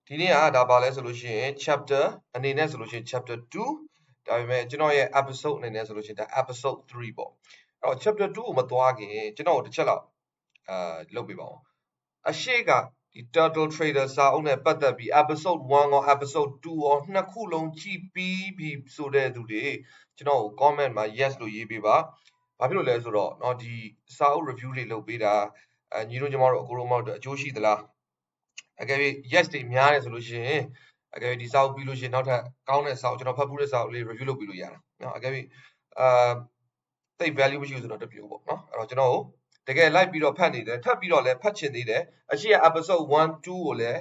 ဒီနေ့ကဒါပါလဲဆိုလို့ရှိရင် chapter အနေနဲ့ဆိုလို့ရှိရင် chapter 2ဒါပေမဲ့ကျွန်တော်ရဲ့ episode အနေနဲ့ဆိုလို့ရှိရင်ဒါ episode 3ပေါ့အဲ့တော့ chapter 2ကိုမသွားခင်ကျွန်တော်တို့တစ်ချက်လောက်လုပ်ပြပါအောင်အရှိကဒီ turtle trader စာအုပ်နဲ့ပတ်သက်ပြီး episode 1ရော episode 2ရောနှစ်ခုလုံးကြည့်ပြီးပြီဆိုတဲ့သူတွေကျွန်တော်ကို comment မှာ yes လို့ရေးပေးပါဘာဖြစ်လို့လဲဆိုတော့เนาะဒီစာအုပ် review တွေလုပ်ပေးတာညီတို့ညီမတို့အကိုတို့မတို့အကျိုးရှိသလားအကယ်၍ yes တွေများတယ်ဆိုလို့ရှိရင်အကယ်၍ဒီစာအုပ်ပြီးလို့ရှိရင်နောက်ထပ်ကောင်းတဲ့စာအုပ်ကျွန်တော်ဖတ်ဖူးတဲ့စာအုပ်လေး review လုပ်ပြီးလို့ရတယ်เนาะအကယ်၍သိပ် value မရှိဘူးဆိုတော့တပြိုပေါ့เนาะအဲ့တော့ကျွန်တော်တကယ် like ပြီးတော့ဖတ်နေတယ်ထပ်ပြီးတော့လည်းဖတ်ချင်သေးတယ်အရှိရ episode 1 2ကိုလည်း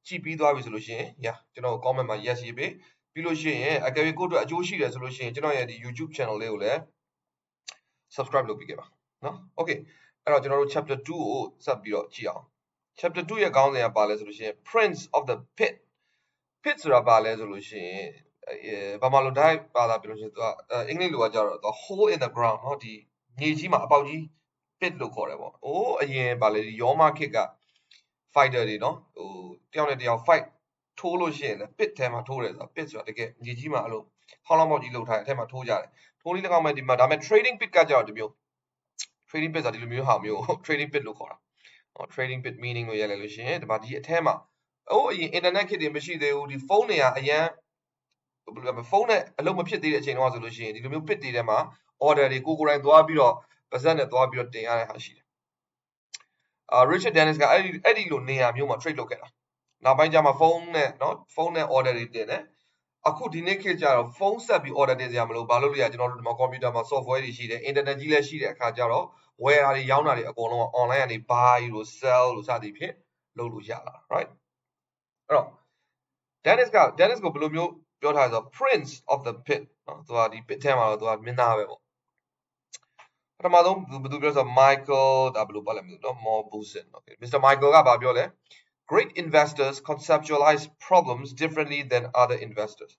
ကြည့်ပြီးသွားပြီဆိုလို့ရှိရင်ကျွန်တော် comment မှာ yes ရေးပေးပြီးလို့ရှိရင်အကယ်၍ကိုယ့်အတွက်အကျိုးရှိတယ်ဆိုလို့ရှိရင်ကျွန်တော်ရဲ့ဒီ YouTube channel လေးကိုလည်း subscribe လုပ်ပြီးခဲ့ပါเนาะ okay အဲ့တော့ကျွန်တော်တို့ chapter 2ကိုဆက်ပြီးတော့ကြည့်အောင်chapter 2ရဲ့ခေါင်းစဉ်ကပါလဲဆိုလို့ရှိရင် Prince of the Pit pit ဆိုတာပါလဲဆိုလို့ရှိရင်ဘာမှလို့ dive ပါလာပြီးလို့ရှိရင်သူကအင်္ဂလိပ်လိုကကြတော့ the hole in the ground เนาะဒီမြေကြီးမှာအပေါက်ကြီး pit လို့ခေါ်တယ်ပေါ့အရင်ပါလေဒီရောမခေတ်က fighter တွေเนาะတယောက်နဲ့တယောက် fight ထိုးလို့ရှိရင်လည်း pit ထဲမှာထိုးတယ်ဆိုတာ pit ဆိုတာတကယ်မြေကြီးမှာအဲ့လိုဟောင်းလောင်းပေါက်ကြီးလှုပ်ထားတဲ့အထဲမှာထိုးကြတယ်ထိုးလေးတစ်ကောင်မှဒီမှာဒါပေမဲ့ trading pit ကကြတော့ဒီမျိုး trading pit ဆိုတာဒီလိုမျိုးဟာမျိုး trading pit လို့ခေါ်တာtrading bit meaning လို့ရလဲလို့ရှိရင်ဒီမှာဒီအထဲမှာအရင် internet ခေတ်တွေမရှိသေးဘူးဒီဖုန်းတွေကအရန်ဖုန်းနဲ့အလုံးမဖြစ်သေးတဲ့အချိန်တော့ဆိုလို့ရှိရင်ဒီလိုမျိုး bit တွေထဲမှာ order တွေကိုယ်တိုင်သွားပြီးတော့ပါဇက်နဲ့သွားပြီးတော့တင်ရတဲ့ဟာရှိတယ်Richard Dennis ကအဲ့ဒီလိုနေရာမျိုးမှာ trade လုပ်ခဲ့တာနောက်ပိုင်းကျမှဖုန်းနဲ့ order တွေတင်တယ်အခုဒီနေ့ခေတ်ကျတော့ဖုန်းဆက်ပြီး order တင်စရာမလိုဘာလို့လဲကျွန်တော်တို့ဒီမှာ computer မှာ software တွေရှိတယ် internet ကြီးလည်းရှိတဲ့အခါကျတော့ where တာတွေရောင်းတာတွေအကုန်လုံးက online ကနေ buy လို့ sell လို့စသည်ဖြင့်လုပ်လို့ရလာ right အဲ့တော့ Dennis ကိုဘယ်လိုမျိုးပြောထားလဲဆိုတော့ Prince of the Pit နော်သူကဒီ pit ထဲမှာတော့သူကမင်းသားပဲပေါ့ပထမဆုံးဘယ်သူပြောဆို Michael ဒါဘယ်လိုပါလဲမသိဘူးနော် Morbusen okay Mr. Michael ကဘာပြောလဲ Great investors conceptualize problems differently than other investors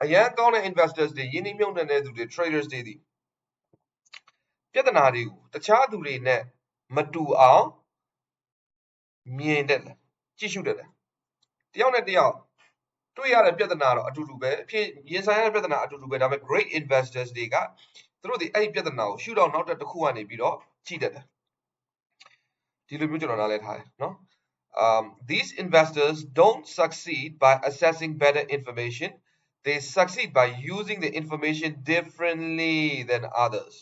အရန်ကောင်းတဲ့ investors တွေယင်းနှိမ့်မြုပ်နှံတဲ့သူတွေ traders တွေဒီပြဿနာတွေကိုတခြားသူတွေနဲ့မတူအောင်မြင်တယ်ကြည့်ရှုတယ်တယောက်နဲ့တယောက်တွေ့ရတဲ့ပြဿနာတော့အတူတူပဲအဖြစ်ရင်ဆိုင်ရတဲ့ပြဿနာအတူတူပဲဒါပေမဲ့ great investors တွေကသူတို့ဒီအဲ့ဒီပြဿနာကိုရှုတော့နောက်တစ်ခုကနေပြီးတော့ကြည့်တတ်တယ်ဒီလိုမျိုးကျွန်တော်နားလည်ထားတယ်နော်these investors don't succeed by assessing better information they succeed by using the information differently than others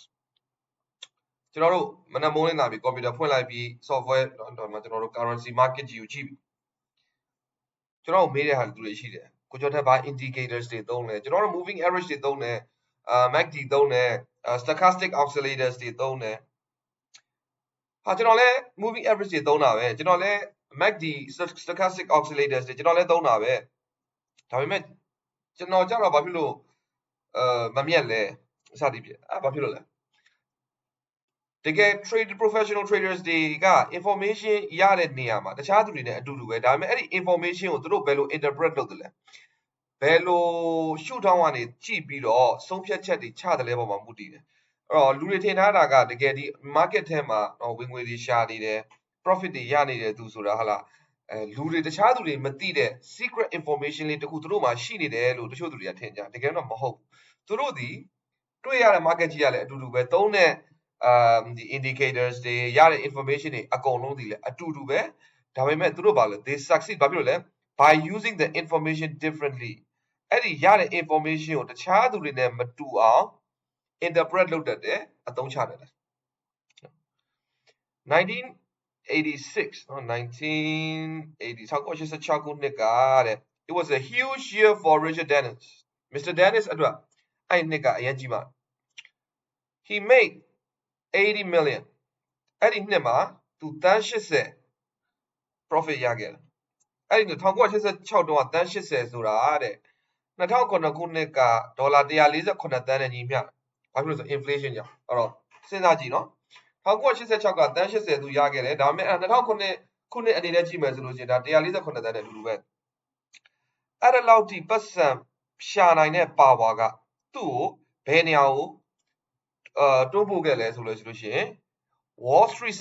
ကျွန်တော်တို့မနက်မိုးလင်းလာပြီး computer ဖွင့်လိုက်ပြီး software တော့ကျွန်တော်တို့ currency market ကြီးကိုကြည့်ပြီးကျွန်တော်မေးတဲ့ဟာတွေရှိတယ်ကိုကျော်ထက်ဘာ indicators တွေသုံးလဲကျွန်တော်တို့ moving average တွေသုံးတယ်MACD သုံးတယ်stochastic oscillators တွေသုံးတယ်ဟာကျွန်တော်လည်း moving average တွေသုံးတာပဲကျွန်တော်လည်း MACD stochastic oscillators တွေကျွန်တော်လည်းသုံးတာပဲဒါပေမဲ့ကျွန်တော်ကြတော့ဘာဖြစ်လို့မမြက်လဲစသည်ဖြင့်ဘာဖြစ်လို့လဲတကယ် professional traders တွေက information ရတဲ့နေရာမှာတခြားသူတွေနဲ့အတူတူပဲဒါပေမဲ့အဲ့ဒီ information ကိုသူတို့ဘယ်လို interpret လုပ်တယ်လဲဘယ်လိုရှုထောင့်ကနေကြည့်ပြီးတော့ဆုံးဖြတ်ချက်တွေချတယ်လဲပေါ်မှာမူတည်တယ်အဲ့တော့လူတွေထင်ထားတာကတကယ်ဒီ market ထဲမှာဝင်ငွေတွေရှာနေတယ် profit တွေရနေတယ်သူဆိုတာဟာလားလူတွေတခြားသူတွေမသိတဲ့ secret information လေးတခုသူတို့မှာရှိနေတယ်လို့တချို့သူတွေကထင်ကြတကယ်တော့မဟုတ်သူတို့ဒီတွေ့ရတဲ့ market ကြီးကလည်းအတူတူပဲသုံးတဲ့ဒီ indicators တွေရတဲ့ information တွေအကုန်လုံးဒီလေအတူတူပဲဒါပေမဲ့သူတို့ဘာလဲ they succeed ဘာဖြစ်လို့လဲ by using the information differently အဲ့ဒီရတဲ့ information ကိုတခြားသူတွေနဲ့မတူအောင် interpret လုပ်တတ်တယ်အသုံးချတတ်တယ်1986ခုနှစ်ကတဲ့ it was a huge year for Richard Dennis Mr. Dennis အတွက်အဲ့နှစ်ကအရင်ကြီးပါ he made 80 million အဲ့ဒီနှစ်မှာသူတန်း80 profit ရခဲ့တယ်အဲ့ဒီ1986တုန်းကတန်း80ဆိုတာတဲ့2009ခုနှစ်ကဒေါ်လာ148သန်းနဲ့ညီမျှဘာဖြစ်လို့ဆို inflation ကြောင့်အဲ့တော့စဉ်းစားကြည့်နော်1986ကတန်း80သူရခဲ့တယ်ဒါပေမဲ့2009ခုနှစ်အနေနဲ့ကြည့်မယ်ဆိုလို့ရှိရင်ဒါ148သန်းနဲ့အတူတူပဲအဲ့ဒါလောက်ထိပတ်စံရှာနိုင်တဲ့ power ကသူ့ကိုဘယ်နေရာကိုတိုးပို့ခဲ့လဲဆိုလို့ရှိရင် Wall Street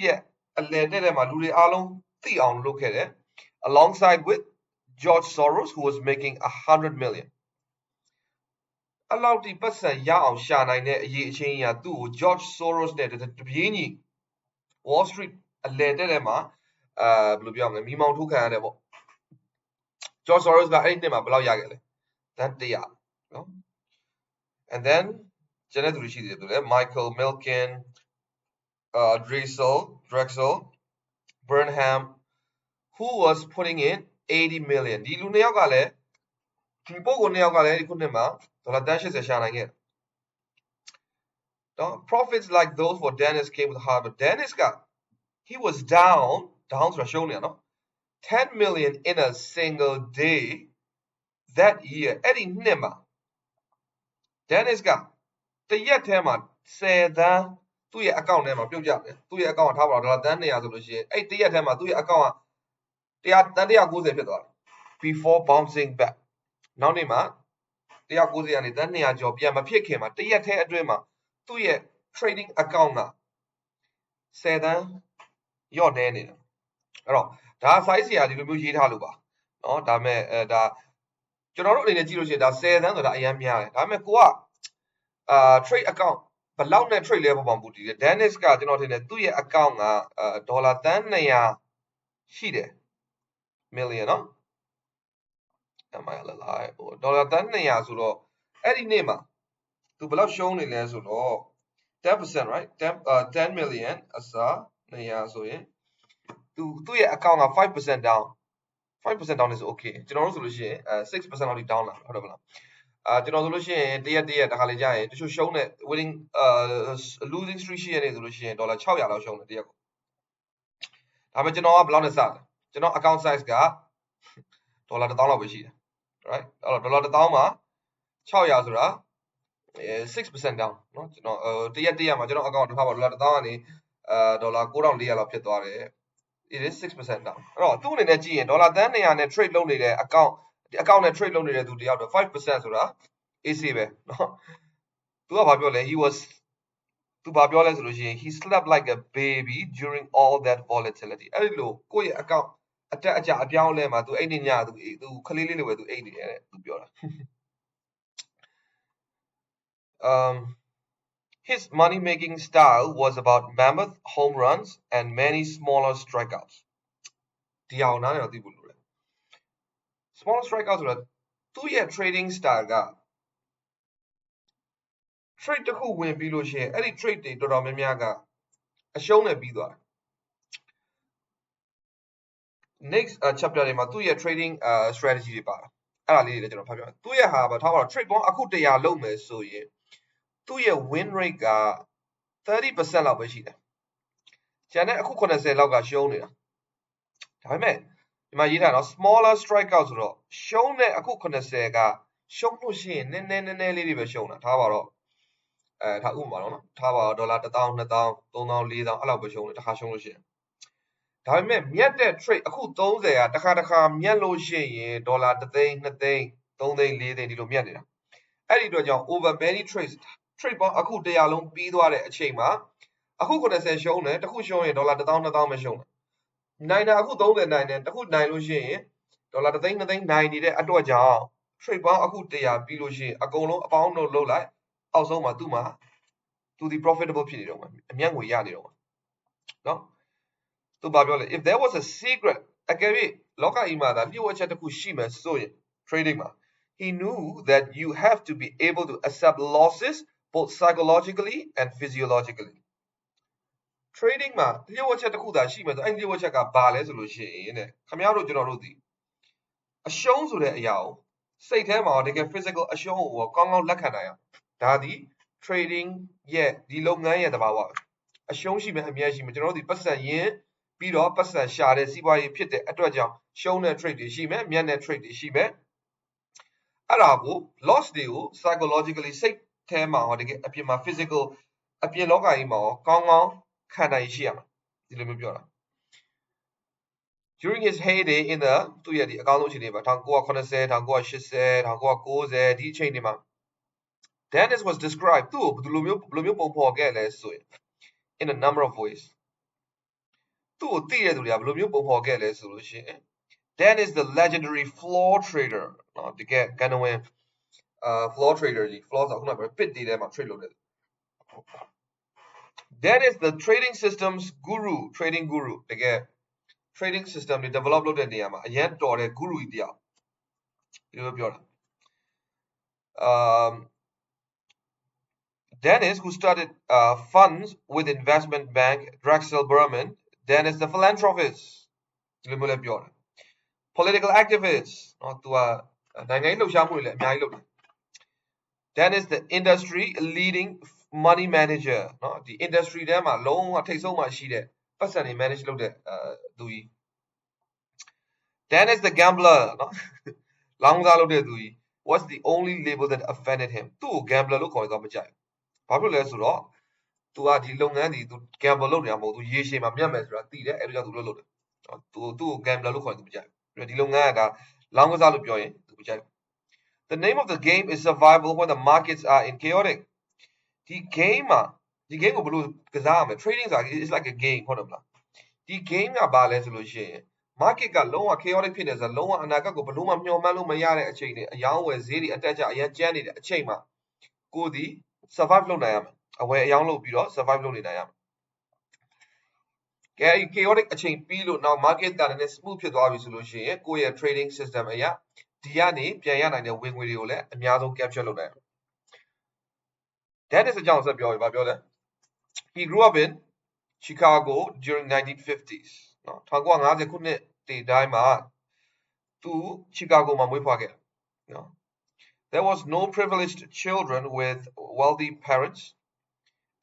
ရဲ့အလယ်တဲ့မှာလူတွေအားလုံးသိအောင်လုပ်ခဲ့တယ် alongside with George Soros, who was making 100 million. အဲ့လောက်ဒီပတ်စံရအောင်ရှာနိုင်တဲ့အရေးအချင်းကြီးကသူ့ကို George Soros နဲ့တပြေးညီ Wall Street အလဲတက်တဲ့မှာဘယ်လိုပြောမလဲမိမောင်းထိုးခံရတယ်ပေါ့ George Soros ကအဲ့ဒီနှစ်မှာဘယ်လောက်ရခဲ့လဲတန်း100နော် and then ကျန်တဲ့သူတွေရှိသေးတယ်သူလည်း Michael Milken Drexel Burnham who was putting in 80 million ဒီလူနှစ်ယောက်ကလည်းဒီပုဂ္ဂိုလ်နှစ်ယောက်ကလည်းဒီခုနှစ်မှာဒေါ်လာတန်း80ရှာနိုင်ခဲ့တယ်နော် profits like those for Dennis came with Harvard Dennis က he was down ဆိုတာရှုံးနေတာနော် 10 million in a single day that year အဲ့ဒီနှစ်မှာ Dennis ကတရက်ထဲမှာ10သန်းသူ့ရဲ့ account ထဲမှာပြုတ်ကြတယ်သူ့ရဲ့ account ကထားပါတော့ဒေါ်လာတန်း200ဆိုလို့ရှိရင်အဲ့တရက်ထဲမှာသူ့ရဲ့ account ကတန်း190ဖြစ်သွားတယ် before bouncing back နောက်နေ့မှာ190ကနေတန်း200ကျော်ပြန်မဖြစ်ခင်မှာတရက်ထဲအတွင်းမှာသူ့ရဲ့ trading account က10သန်းရော့နေတယ်အဲ့တော့ဒါ size ရာဒီလိုမျိုးရေးထားလို့ပါเนาะဒါပေမဲ့ဒါကျွန်တော်တို့အနေနဲ့ကြည့်လို့ရှိရင်ဒါ10သန်းဆိုတာအများများတယ်ဒါပေမဲ့ကိုကtrade account ဘယ်လောက်နဲ့ trade လဲပုံပူတည်တယ် Dennis ကကျွန်တော်ထင်တယ်သူ့ရဲ့ account ကဒေါ်လာတန်း200ရှိတယ် million เนาะ am I alive ဒေါ်လာတန်း200ဆိုတော့အဲ့ဒီနေ့မှာသူဘယ်လောက်ရှုံးနေလဲဆိုတော့ 10% right 10 million အစား200ဆိုရင်သူ့ရဲ့ account က 5% down 5% down is okay ကျွန်တော်တို့ဆိုလို့ရှိရင်6% လောက်ထိ down လာဟုတ်တယ်မလားကျွန်တော်ဆိုလို့ရှိရင်တရက်တခါလေကြာရင်တချို့ရှုံးတဲ့ winning losing streak ရှိရနေဆိုလို့ရှိရင်ဒေါ်လာ600လောက်ရှုံးတယ်တရက်ကိုဒါပေမဲ့ကျွန်တော်ကဘယ်လောက်နဲ့စလဲကျွန်တော် account size ကဒေါ်လာ1000လောက်ပဲရှိတယ် right အဲ့တော့ဒေါ်လာ1000မှာ600ဆိုတာ6% down เนาะကျွန်တော်တရက်မှာကျွန်တော် account ထားပါဒေါ်လာ1000ကနေဒေါ်လာ9400လောက်ဖြစ်သွားတယ် it is 6% down အဲ့တော့သူ့အနေနဲ့ကြည့်ရင်ဒေါ်လာတန်း200နဲ့ trade လုပ်နေတဲ့ account ဒီ account နဲ့ trade လုပ်နေတဲ့သူတယောက်တော့ 5% ဆိုတာ AC ပဲเนาะသူကဘာပြောလဲ သူဘာပြောလဲဆိုလို့ရှိရင် he slept like a baby during all that volatility အဲ့ဒီလိုကိုယ့်ရဲ့ account အတက်အကျအပြောင်းလဲမှာသူအိတ်နေညသူခလေးလေးလိုပဲသူအိတ်နေတယ်တဲ့သူပြောတာHis money-making style was about mammoth home runs and many smaller strikeouts. ဒီအောင်နားတော့သိဖို့လိုတယ် Smaller strikeouts ဆိုတာသူ့ရဲ့ trading style က trade တစ်ခုဝင်ပြီးလို့ရှိရင်အဲ့ဒီ trade တွေတော်တော်များများကအရှုံးနဲ့ပြီးသွားတယ် Next chapter တွေမှာသူ့ရဲ့ trading strategy တွေပါတာအဲ့ဒါလေးတွေလည်းကျွန်တော်ဖတ်ပြမယ်သူ့ရဲ့ဟာထားပါတော့ trade ပေါင်းအခု100လုံးမယ်ဆိုရင်သူ့ရဲ့ win rate က 30% လောက်ပဲရှိတယ်ကျန်တဲ့အခု80လောက်ကရှုံးနေတာဒါပေမဲ့ဒီမှာရေးထားတော့ smaller strikeout ဆိုတော့ရှုံးတဲ့အခု80ကရှုံးလို့ရှိရင်နည်းနည်းလေးတွေပဲရှုံးတာထားပါတော့ထားဥပမာတော့နော်ထားပါတော့ဒေါ်လာ1000 2000 3000 4000အဲ့လောက်ပဲရှုံးတယ်တစ်ခါရှုံးလို့ရှိရင်ဒါပေမဲ့မြတ်တဲ့ trade အခု30ကတစ်ခါမြတ်လို့ရှိရင်ဒေါ်လာ1သိန်း2သိန်း3သိန်း4သိန်းဒီလိုမြတ်နေတာအဲ့ဒီအတွက်ကြောင့် over many trades trade ပေါင်းအခု100လုံးပြီးသွားတဲ့အချိန်မှာအခု80ရှုံးတယ်တစ်ခုရှုံးရင်ဒေါ်လာ1000 2000ပဲရှုံးတယ်နိုင်တာအခု30နိုင်တယ်တစ်ခုနိုင်လို့ရှိရင်ဒေါ်လာ1သိန်း2သိန်းနိုင်နေတဲ့အတွက်ကြောင့် trade ပေါင်းအခု100ပြီးလို့ရှိရင်အကုန်လုံးအပေါင်းတို့လုတ်လိုက်အောက်ဆုံးမှာသူ့မှာသူဒီ profitable ဖြစ်နေတော့မှာအမြတ်ငွေရနေတော့မှာနော်သူဘာပြောလဲ if there was a secret အကယ်၍လောကကြီးမှာဒါလျှို့ဝှက်ချက်တစ်ခုရှိမယ်ဆိုရင် trading မှာ he knew that you have to be able to accept losses both psychologically and physiologically trading မှာလျှို့ဝှက်ချက်တစ်ခုသာရှိမယ်ဆိုအဲ့လျှို့ဝှက်ချက်ကဘာလဲဆိုလို့ရှိရင်တဲ့ခင်ဗျားတို့ကျွန်တော်တို့ဒီအရှုံးဆိုတဲ့အရာကိုစိတ်ထဲမှာတကယ် physical အရှုံးကိုကောင်းကောင်းလက်ခံနိုင်အောင်ဒါဒီ trading ရဲ့ဒီလုပ်ငန်းရဲ့သဘာဝအရှုံးရှိမယ်အမြတ်ရှိမယ်ကျွန်တော်တို့ဒီပတ်စံရင်းပြီးတော့ပတ်စံရှာတဲ့စီးပွားရေးဖြစ်တဲ့အတွက်ကြောင့်ရှုံးတဲ့ trade တွေရှိမယ်မြတ်တဲ့ trade တွေရှိမယ်အဲ့ဒါကို loss တွေကို psychologically စိတ်ထဲမှာတကယ်အပြင်မှာ physical အပြင်လောကကြီးမှာကောင်းကောင်းခံနိုင်ရှိရမှာဒီလိုမျိုးပြောတာ during his heyday in the သူ့ရဲ့ဒီအကောင်းဆုံးအချိန်တွေမှာ1980 1980 1990ဒီအချိန်တွေမှာ Dennis was described သူ့ကိုဘယ်လိုမျိုးပုံဖော်ခဲ့လဲဆိုရင် in a number of ways သူ့ကိုသိတဲ့သူတွေကဘယ်လိုမျိုးပုံဖော်ခဲ့လဲဆိုလို့ရှိရင် Then is the legendary floor trader နော် တကယ်ကနဝင်floor trader ကြီး floor ဆိုခုနက pit တွေထဲမှာ trade လုပ်တယ် Then is the trading systems guru trading guru တကယ် trading system တွေ develop လုပ်တဲ့နေရာမှာအရန်တော်တဲ့ guru ကြီးတယောက်ဒီလိုပြောတာ Dennis, who started funds with investment bank Drexel Berman, Dennis the philanthropist, political activist, Dennis the industry leading money manager, the industry there ma long take so much ရှိတဲ့ပတ်စံတွေ manage လုပ်တဲ့သူကြီး Dennis the gambler, လောင်းကစားလုပ်တဲ့သူကြီး was the only label that offended him. သူ့ကို gambler လို့ခေါ်တော့မကြိုက်ဘာဖြစ်လဲဆိုတော့ तू ကဒီလုပ်ငန်းဒီ तू gamble လုပ်နေတာမဟုတ် तू ရေရှည်မှာမြတ်မယ်ဆိုတာသိတယ်အဲ့ဒါကြောင့် तू လုပ်တယ် तू ကို gambler လို့ခေါ်ရင် तू မကြိုက်ဘူးဒီလုပ်ငန်းကဒါလောင်းကစားလို့ပြောရင် तू မကြိုက်ဘူး The name of the game is survival when the markets are in chaotic ဒီ game ကိုဘယ်လိုကစားရမလဲ trading ဆိုတာ is like a game ဟုတ်တယ်မလားဒီ game ကဘာလဲဆိုလို့ရှိရင် market ကလုံးဝ chaotic ဖြစ်နေဆိုတော့လုံးဝအနာဂတ်ကိုဘယ်လိုမှမျှော်မှန်းလို့မရတဲ့အချိန်တွေအယောင်းဝယ်ဈေးတွေအတက်ကျအရင်ကျန်းနေတဲ့အချိန်မှာကိုဒီ survive လုပ်နိုင်ရမယ်အဝယ်အယောင်းလုပ်ပြီးတော့ survive လုပ်နေနိုင်ရမယ်ကဲ chaotic အချိန်ပြီးလို့နောက် market ကလည်း smooth ဖြစ်သွားပြီဆိုလို့ရှိရင်ကိုယ့်ရဲ့ trading system အရာဒီကနေပြန်ရနိုင်တဲ့ဝင်ငွေတွေကိုလည်းအများဆုံး capture လုပ်နိုင်ရမယ် That is အကြောင်းဆက်ပြောရင်ဘာပြောလဲ He grew up in Chicago during 1950s နော်1950ခုနှစ်တည်းတိုင်းမှာသူ Chicago မှာမွေးဖွားခဲ့နော် There was no privileged children with wealthy parents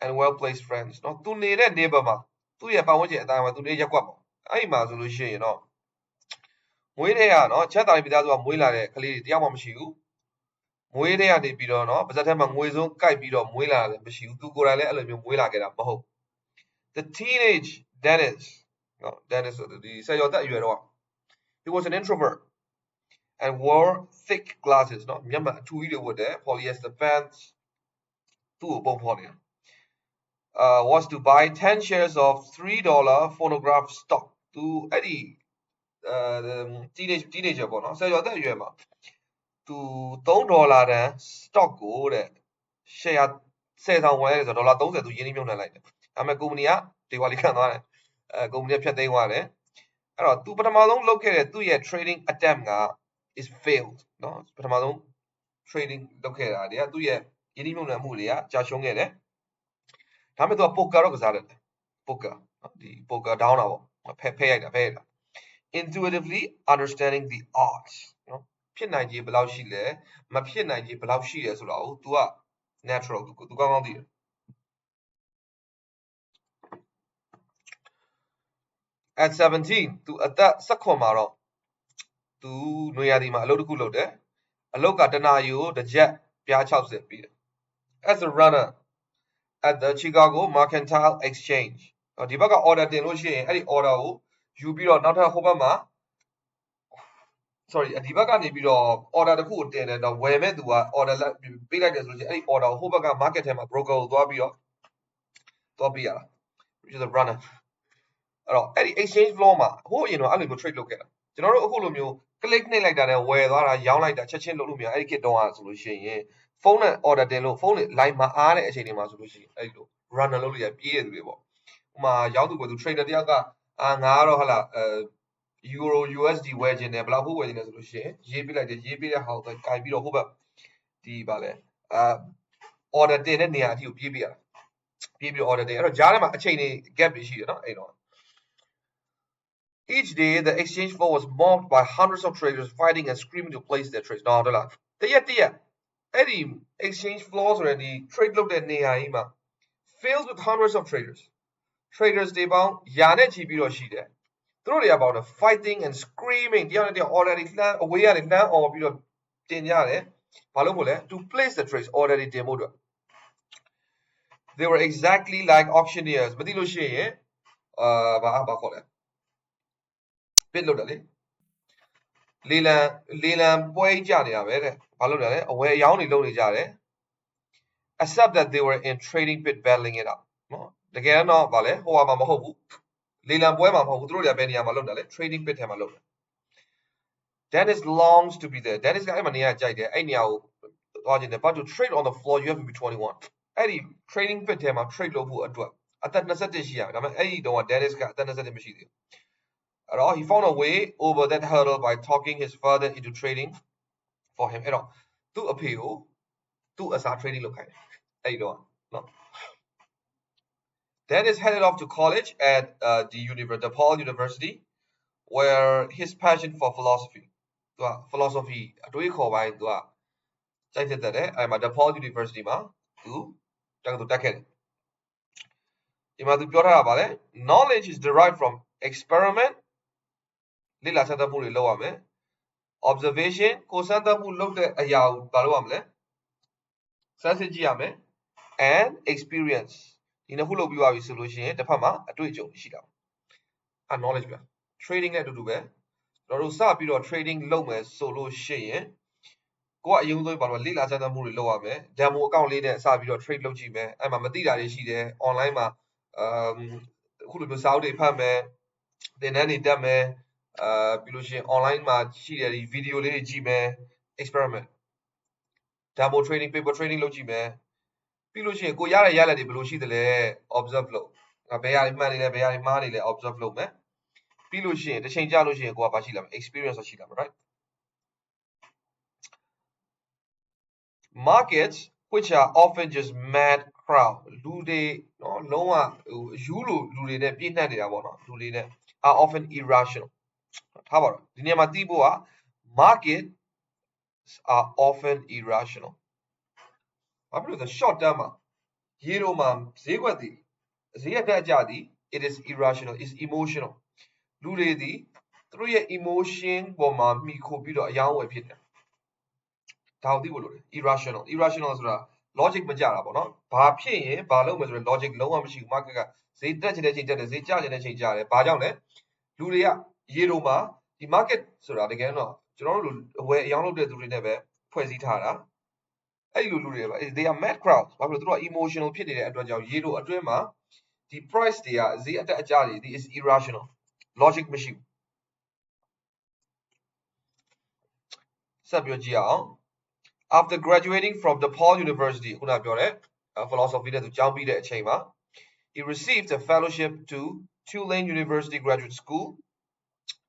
and well-placed friends နော်သူနေတဲ့ neighbor မှာသူ့ရဲ့ပတ်ဝန်းကျင်အတိုင်းမှာသူနေရက်ကွက်ပေါ့အဲ့ဒီမှာဆိုလို့ရှိရင်တော့မွေးတဲ့ကနော်ချက်တာမိသားစုကမွေးလာတဲ့ကလေးတွေတယောက်မှမရှိဘူးမွေးတဲ့ကနေပြီးတော့နော်ပါဇက်ထဲမှာငွေစုံကိုက်ပြီးတော့မွေးလာတယ်မရှိဘူးသူကိုယ်တိုင်လည်းအဲ့လိုမျိုးမွေးလာခဲ့တာမဟုတ် The teenage Dennis နော် Dennis ဆိုဒီဆက်ရောသက်အရွယ်တော့ He was an introvert and wore thick glasses နော်မျက်မှန်အထူကြီးတွေဝတ်တယ် polyester pants သူ့ကိုပုံဖော်နေတာwas to buy 10 shares of $3 phonograph stock သူအဲ့ဒီteenager ပေါ့နော်ဆက်ရောသက်အရွယ်မှာသူ$3တန် stock ကိုတဲ့ share 10ဆောင်ဝယ်ရတယ်ဆိုတော့$30သူရင်းနှီးမြှုပ်နှံလိုက်တယ်ဒါပေမဲ့ကုမ္ပဏီကဒေဝါလီခံသွားတယ်ကုမ္ပဏီကဖြတ်သိမ်းသွားတယ်အဲ့တော့သူပထမဆုံးလုပ်ခဲ့တဲ့သူ့ရဲ့ trading attempt က is failed နော်ပထမဆုံး trading လုပ်ခဲ့တာတွေကသူ့ရဲ့ရင်းနှီးမြှုပ်နှံမှုတွေကကြာရှုံးခဲ့တယ်ဒါပေမဲ့သူက poker တော့ကစားတယ် poker ဒီ poker down တာပေါ့ဖဲရိုက်တာ intuitively understanding the odds နော်ဖြစ်နိုင်ခြေဘယ်လောက်ရှိလဲမဖြစ်နိုင်ခြေဘယ်လောက်ရှိလဲဆိုတာကို तू က natural သူကောင်းကောင်းသိတယ် At 17 သူအသက်18မှာတော့သူနွေရာသီမှာအလုပ်တစ်ခုလုပ်တယ်အလုပ်ကတနာရီကိုတစ်ချက်ပြား60ပြီးတယ် As a runner at the Chicago Mercantile Exchange ဒီဘက်က order တင်လို့ရှိရင်အဲ့ဒီ order ကိုယူပြီးတော့နောက်ထပ်ဟိုဘက်မှာ sorry ဒီဘက်ကနေပြီးတော့ order တစ်ခုကိုတင်တယ်တော့ဝယ်မဲ့သူက order ပေးလိုက်တယ်ဆိုလို့ရှိရင်အဲ့ဒီ order ကိုဟိုဘက်က market ထဲမှာ broker ကိုသွားပြီးတော့သွားပေးရတာ which is a runner အဲ့တော့အဲ့ဒီ exchange floor မှာဟိုအရင်တော့အဲ့လိုမျိုး trade လုပ်ခဲ့တာကျွန်တော်တို့အခုလိုမျိုး click နှိပ်လိုက်တာနဲ့ဝယ်သွားတာရောင်းလိုက်တာချက်ချင်းလုပ်လို့မရအဲ့ဒီခေတ်တုန်းကဆိုလို့ရှိရင်ဖုန်းနဲ့ order တင်လို့ဖုန်းနဲ့ line မအားတဲ့အချိန်တွေမှာဆိုလို့ရှိရင်အဲ့လို runner လုပ်လို့ရပြေးရသူတွေပေါ့ဥမာရောက်သူကသူ trader တယောက်ကငါကတော့ဟလာeuro USD ဝယ်ခြင်းနဲ့ဘယ်လောက်ဖို့ဝယ်ခြင်းလဲဆိုလို့ရှိရင်ရေးပြလိုက်တယ်ရေးပြတဲ့ဟာကိုကင်ပြီးတော့ဟိုဘက်ဒီပါလဲorder တင်တဲ့နေရာအထိကိုပြေးပြရတာပြေးပြီး order တင်အဲ့တော့ကြားထဲမှာအချိန်တွေ gap တွေရှိတယ်နော်အဲ့တော့Each day, the exchange floor was mobbed by hundreds of traders fighting and screaming to place their trades. Now, the exchange floor already trade looked at Nehaima filled with hundreds of traders. Traders they bound Yane Chibiro Shide. Through they about fighting and screaming. They already away at it now or to place the trades already demoed. They were exactly like auctioneers. But pit လုပ်တယ်လေလေလံပွဲကြနေတာပဲတဲ့ဘာလုပ်တယ်လဲအဝယ်အယောင်းတွေလုပ်နေကြတယ် except that they were in trading pit battling it out နော်တကယ်တော့ဗာလဲဟိုမှာမဟုတ်ဘူးလေလံပွဲမှာမဟုတ်ဘူးသူတို့တွေကဘယ်နေရာမှာလုပ်တယ်လဲ trading pit ထဲမှာလုပ်တယ် Dennis longs to be there. Dennis got him there. But to trade on the floor, you have to be 21. Eddie, trading fit him, trade low at what? I thought that's this year. I mean, Eddie don't want Dennis got that's the machine. At all, he found a way over that hurdle by talking his father into trading for him. At all, to appeal, to a start trading look. Eddie don't want. No. Dennis headed off to college at DePaul University, where his passion for philosophy, philosophy, do you call by I'm at DePaul University, knowledge is derived from experiment, observation, and experience. In a whole of you solution, the Pama, a tweet and knowledge. Trading at do bear. Rosa be trading low solo share. Go you know about Lila Zanamuri lower me, Demo account leader, Sabi trade logi me, I'm a Madida she there, online ma, Hulu Saudi Pame, then any dame, Bilushi online ma, she video lady G me, experiment. Demo trading, paper trading logi me, Bilushi, go yara de Bilushi the observe low. A bear money, observe low me. Bilushi, the change Jaloshi, go up experience of Shilam, right? Markets, which are often just mad crowd, are often irrational. How about it? Markets are often irrational. The short term, it is irrational, it's emotional. Through your emotion, irrational. Irrational is logic majara, no? Logic low market. Say Luria, Yeroma, the market, again, no. Where young never Poesitara. They are mad crowds. Emotional pity at Yero Adrema. The price they are, is irrational. Logic machine. After graduating from DePaul University, philosophy to he received a fellowship to Tulane University Graduate School.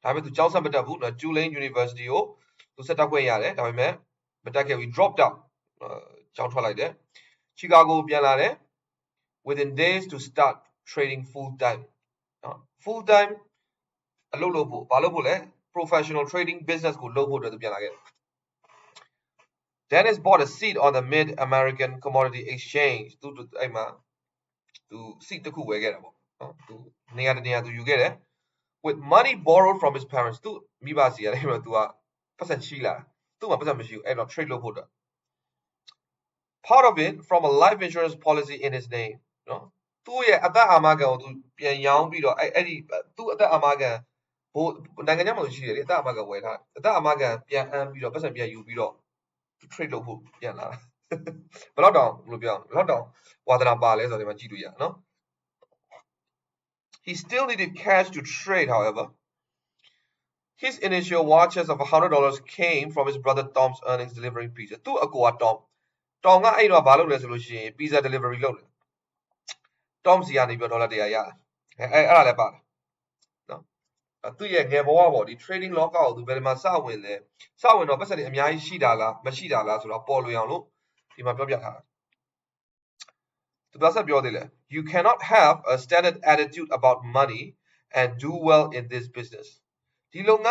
Tulane University to set up we dropped out. Chicago within days to start trading full time. Full time, professional trading business Dennis bought a seat on the Mid-American Commodity Exchange to seat the coup with money borrowed from his parents to trade part of it from a life insurance policy in his name. At that Amaga to Yang Bido, Eddie, two at that Amaga, Nanganyama, at that Amaga, Bido, person be you bido. Trade local, but not down, no. He still needed cash to trade, however. His initial watches of $100 came from his brother Tom's earnings delivering pizza. To a go at Tom. Tom pizza delivery load. Tom's yani $1 day. No. The trading lockout to very much win there. Sawin no person Shidala, Mashidala, so Apollo Yano, you cannot have a standard attitude about money and do well in this business. What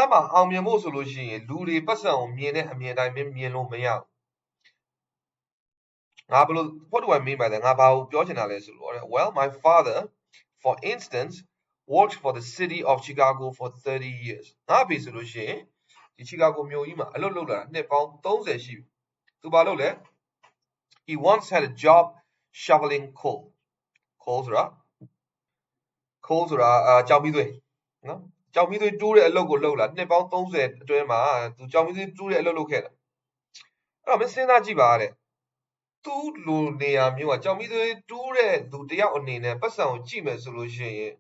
do I mean by that? Well, my father, for instance, worked for the city of Chicago for 30 years. He once had a job shoveling coal. Coals are Chao Mi Dui. Chao Mi Dui do a logo lola. Nepal don't say to Emma to Chao Mi Dui do a logo cat. I'm saying that Jibare. Two Lunia Mua Chao Mi Dui do it to the Yaonina, Passan Jim solution.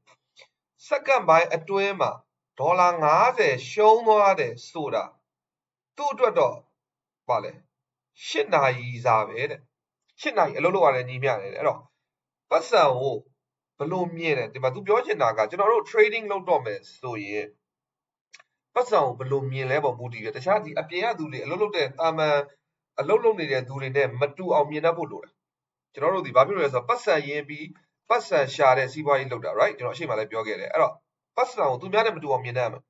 Second by a Duema. Dolang Ade, show no ade, soda. သူ့အတွက်တော့ပါလေ8နာရီစာပဲတဲ့8နာရီအလုပ်လုပ်ရတယ်ညီမျှတယ်တဲ့အဲ့တော့ပတ်စံကိုဘလို့မြင်တယ်ဒီမှာ तू ပြောချင်တာကကျွန်တော်တို့ trading လုပ်တော့မယ်ဆိုရင်ပတ်စံကိုဘလို့မြင်လဲပေါ့မူတည်တယ်တခြားဒီအပြင်ကသူတွေအလုပ်လုပ်တဲ့တာမန်အလုပ်လုပ်နေတဲ့သူတွေနဲ့မတူအောင်မြင်တတ်ဖို့လိုတယ်ကျွန်တော်တို့ဒီဘာဖြစ်လို့လဲဆိုတော့ပတ်စံရင်းပြီးပတ်စံရှာတဲ့စီးပွားရေးလုပ်တာ right ကျွန်တော်အရှိမလည်းပြောခဲ့တယ်အဲ့တော့ပတ်စံကိုသူများနဲ့မတူအောင်မြင်တတ်ရမယ်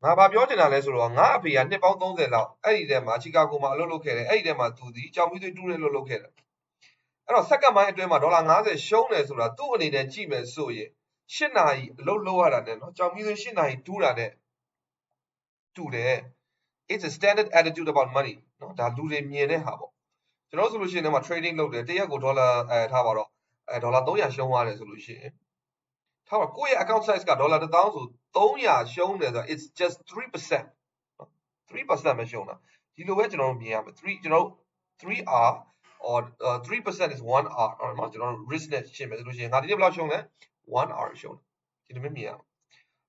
ငါဘာပြောချင်တာလဲဆိုတော့ငါအဖေကနှစ်ပေါင်း30လောက်အဲ့ဒီထဲမှာချီကာဂိုမှာအလုပ်လုပ်ခဲ့တယ်အဲ့ဒီထဲမှာသူဒီကြောင်မီးသွေးတူးတဲ့အလုပ်လုပ်ခဲ့တယ်အဲ့တော့စက္ကန့်ပိုင်းအတွင်းမှာဒေါ်လာ50ရှုံးတယ်ဆိုတာသူ့အနေနဲ့ကြည့်မယ်ဆိုရင်8နာရီအလုပ်လုပ်ရတာနဲ့เนาะကြောင်မီးသွေး8နာရီတူးတာနဲ့တူတယ် it's a standard attitude about money เนาะဒါလူတွေမြင်တဲ့ဟာပေါ့ကျွန်တော်ဆိုလို့ရှိရင်တော့ trading လုပ်တယ်တရက်ကိုဒေါ်လာထားပါတော့ဒေါ်လာ300ရှုံးသွားတယ်ဆိုလို့ရှိရင်ထားပါကိုယ့်ရဲ့ account size ကဒေါ်လာ1000ဆို300ရှုံးတယ်ဆိုတော့ it's just 3% 3% ပဲရှုံးတာဒီလိုပဲကျွန်တော်တို့မြင်ရမယ်3ကျွန်တော်တို့ 3R or 3% is 1R เนาะကျွန်တော်တို့ risk နဲ့ရှင်းမယ်ဆိုလို့ရှိရင်ငါဒီနေ့ဘယ်လောက်ရှုံးလဲ 1R ရှုံးတယ်ဒီလိုမျိုးမြင်ရမယ်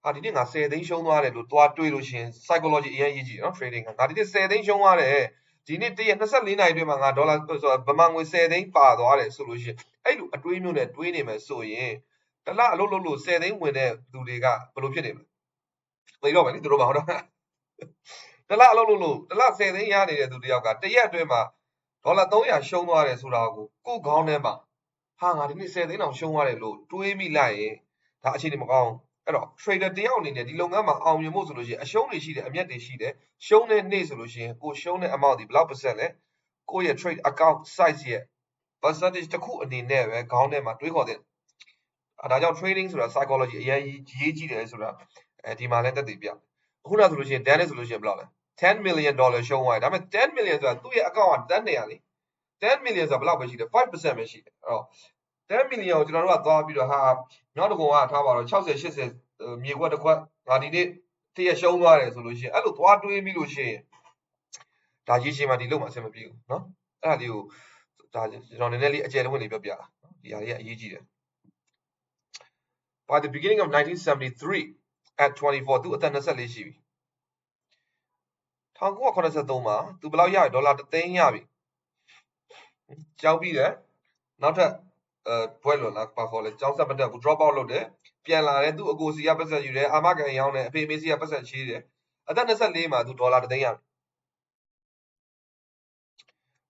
ဟာဒီနေ့ငါ10သိန်းရှုံးသွားတယ်လို့တွားတွေးလို့ရှိရင် psychology အရင်ရေးကြည့်เนาะ trading ကငါဒီနေ့10သိန်းရှုံးသွားတယ်ဒီနေ့တရက်24နာရီအတွင်းမှာငါဒေါ်လာဆိုဗမာငွေ10သိန်းပါသွားတယ်ဆိုလို့ရှိရင်အဲ့လိုအတွေးမျိုးနဲ့တွေးနေမယ်ဆိုရင်တလအလုပ်လုပ်လို့10သိန်းဝင်တဲ့သူတွေကဘယ်လိုဖြစ်နေမလဲသိတော့မယ်လေသူတို့ပါဟုတ်တော့တလအလုပ်လုပ်လို့တလ10သိန်းရနေတဲ့သူတယောက်ကတရက်အတွင်းမှာဒေါ်လာ300ရှုံးသွားတယ်ဆိုတာကိုကိုယ်ခေါင်းထဲမှာဟာငါဒီနေ့10သိန်းတောင်ရှုံးသွားတယ်လို့တွေးမိလိုက်ရင်ဒါအခြေအနေမကောင်းအဲ့တော့ trader တယောက်အနေနဲ့ဒီလုပ်ငန်းမှာအောင်မြင်ဖို့ဆိုလို့ရှိရင်အရှုံးတွေရှိတယ်အမြတ်တွေရှိတယ်ရှုံးတဲ့နေ့ဆိုလို့ရှိရင်ကိုရှုံးတဲ့ amount ဒီဘယ်လောက် percent လဲကိုရဲ့ trade account size ရဲ့ percentage တစ်ခုအနေနဲ့ပဲခေါင်းထဲမှာတွေးခေါ်တဲ့ဒါကြောင့် trading ဆိုတာ psychology အရင်ရေးကြည့်တယ်ဆိုတာဒီမှာလည်းတက်တည်ပြအခုနောက်ဆိုလို့ရှိရင် Dennis ဆိုလို့ရှိရင်ဘယ်လောက်လဲ$10 million ရှုံးသွားတယ်ဒါပေမဲ့10 million ဆိုတာသူ့ရဲ့ account က10နေရလေ10 million ဆိုတာဘယ်လောက်ပဲရှိတယ်5% ပဲရှိတယ်အဲ့တော့10 million ကိုကျွန်တော်တို့ကသွားပြီးတော့ဟာနောက်တစ်ခုကထားပါတော့60 80မြေခွက်တစ်ခွက်ငါဒီနေ့တည့်ရရှုံးသွားတယ်ဆိုလို့ရှိရင်အဲ့လိုသွားတွေးပြီးလို့ရှိရင်ဒါရေးချင်မှဒီလို့မှအဆင်မပြေဘူးเนาะအဲ့ဒါလေးကိုဒါကျွန်တော်နည်းနည်းလေးအကျယ်တဝင့်လေးပြောပြတာဒီဟာလေးကအရေးကြီးတယ် By the beginning of 1973 at 24သူအသက်24ရှိပြီ1983မှာသူဘယ်လောက်ရပြီဒေါ်လာ1သိန်းရပြီကြောက်ပြီးတယ်နောက်ထပ်ဘွဲလွန်လာပါခေါ်လဲကျောင်းဆက်မတက်ဘူး drop out လုပ်တယ်ပြန်လာတယ်သူ့အကိုစီကပတ်စံယူတယ်အာမခံရောင်းတယ်အဖေမေစီကပတ်စံချေးတယ်အသက်24မှာသူဒေါ်လာ1သိန်းရပြီ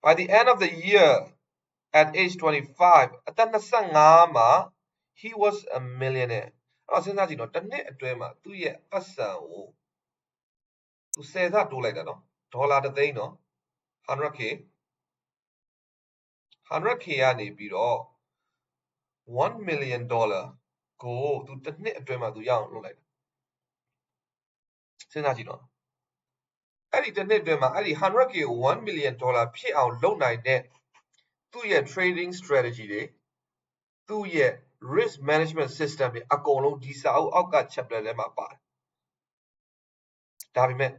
By the end of the year at age 25အသက်25မှာ he was a millionaire အဲ့တော့စဉ်းစားကြည့်နော်တစ်နှစ်အတွင်းမှာသူ့ရဲ့ပတ်စံကိုသူ10ဆတိုးလိုက်တာနော်ဒေါ်လာ1သိန်းနော် 100k 100k ကနေပြီးတော့$1 million ကိုသူတစ်နှစ်အတွင်းမှာသူရအောင်လုပ်လိုက်တာစဉ်းစားကြည့်နော်အဲ့ဒီတစ်နှစ်အတွင်းမှာအဲ့ဒီ 100k ကို$1 million ဖြစ်အောင်လုပ်နိုင်တဲ့သူ့ရဲ့ trading strategy တွေသူ့ရဲ့ risk management system တွေအကုန်လုံးဒီစာအုပ်အောက်က chapter ထဲမှာပါတယ်ဒါပေမဲ့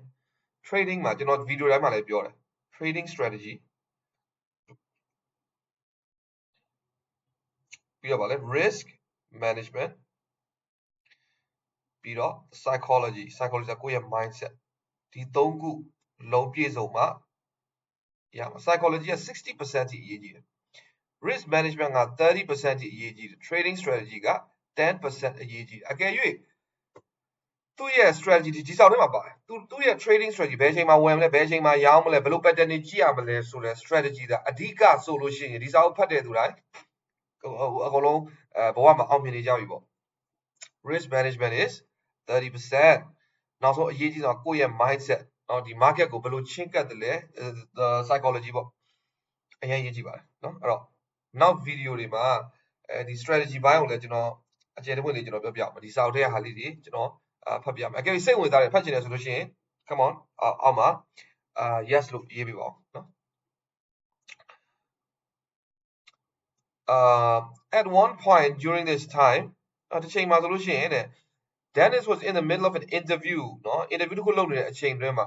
trading မှာကျွန်တော်ဗီဒီယိုတိုင်းမှာလည်းပြောတယ် trading strategy ပြီးတော့ဗာလဲ risk management ပြီးတော့ psychology ကကိုယ့်ရဲ့ mindset ဒီသုံးခုလုံးပြည့်စုံမှရမှာ psychology က 60% ထိအရေးကြီးတယ် risk management က 30% ထိအရေးကြီးတယ် trading strategy က 10% အရေးကြီးတယ်အကယ်၍သူ့ရဲ့ strategy ဒီစောက်ထဲမှာပါတယ်သူ့ရဲ့ trading strategy ဘယ်ချိန်မှာဝယ်မလဲဘယ်ချိန်မှာရောင်းမလဲဘယ်လို pattern တွေကြည့်ရမလဲဆိုတဲ့ strategy ဒါအဓိကဆိုလို့ရှိရင်ဒီစောက်ဖတ်တဲ့သူတိုင်းအကုန်လုံးဘဝမှာအောင်မြင်နေကြပြီပေါ့ risk management is 30% နောက်ဆုံးအရေးကြီးဆုံးကိုယ့်ရဲ့ mindset နော်ဒီ market ကိုဘယ်လိုချဉ်းကပ်တယ်လဲ the psychology ပေါ့အရင်ရေးကြည့်ပါတယ်နော်အဲ့တော့နောက် video တွေမှာဒီ strategy ဘိုင်းကိုလည်းကျွန်တော်အကျယ်တဝင့်လေးကျွန်တော်ပြောပြအောင်ဒီစာအုပ်ထဲကဟာလေးတွေကျွန်တော်ဖတ်ပြမယ်အကယ်၍စိတ်ဝင်စားတယ်ဖတ်ချင်တယ်ဆိုလို့ရှိရင် come on အောက်မှာyes လို့ရေးပေးပါဦးနော်at one point during this time တစ်ချိန်မှာဆိုလို့ရှိရင်တဲ့ Dennis was in the middle of an interview နော် interview တစ်ခုလုပ်နေတဲ့အချိန်တွင်းမှာ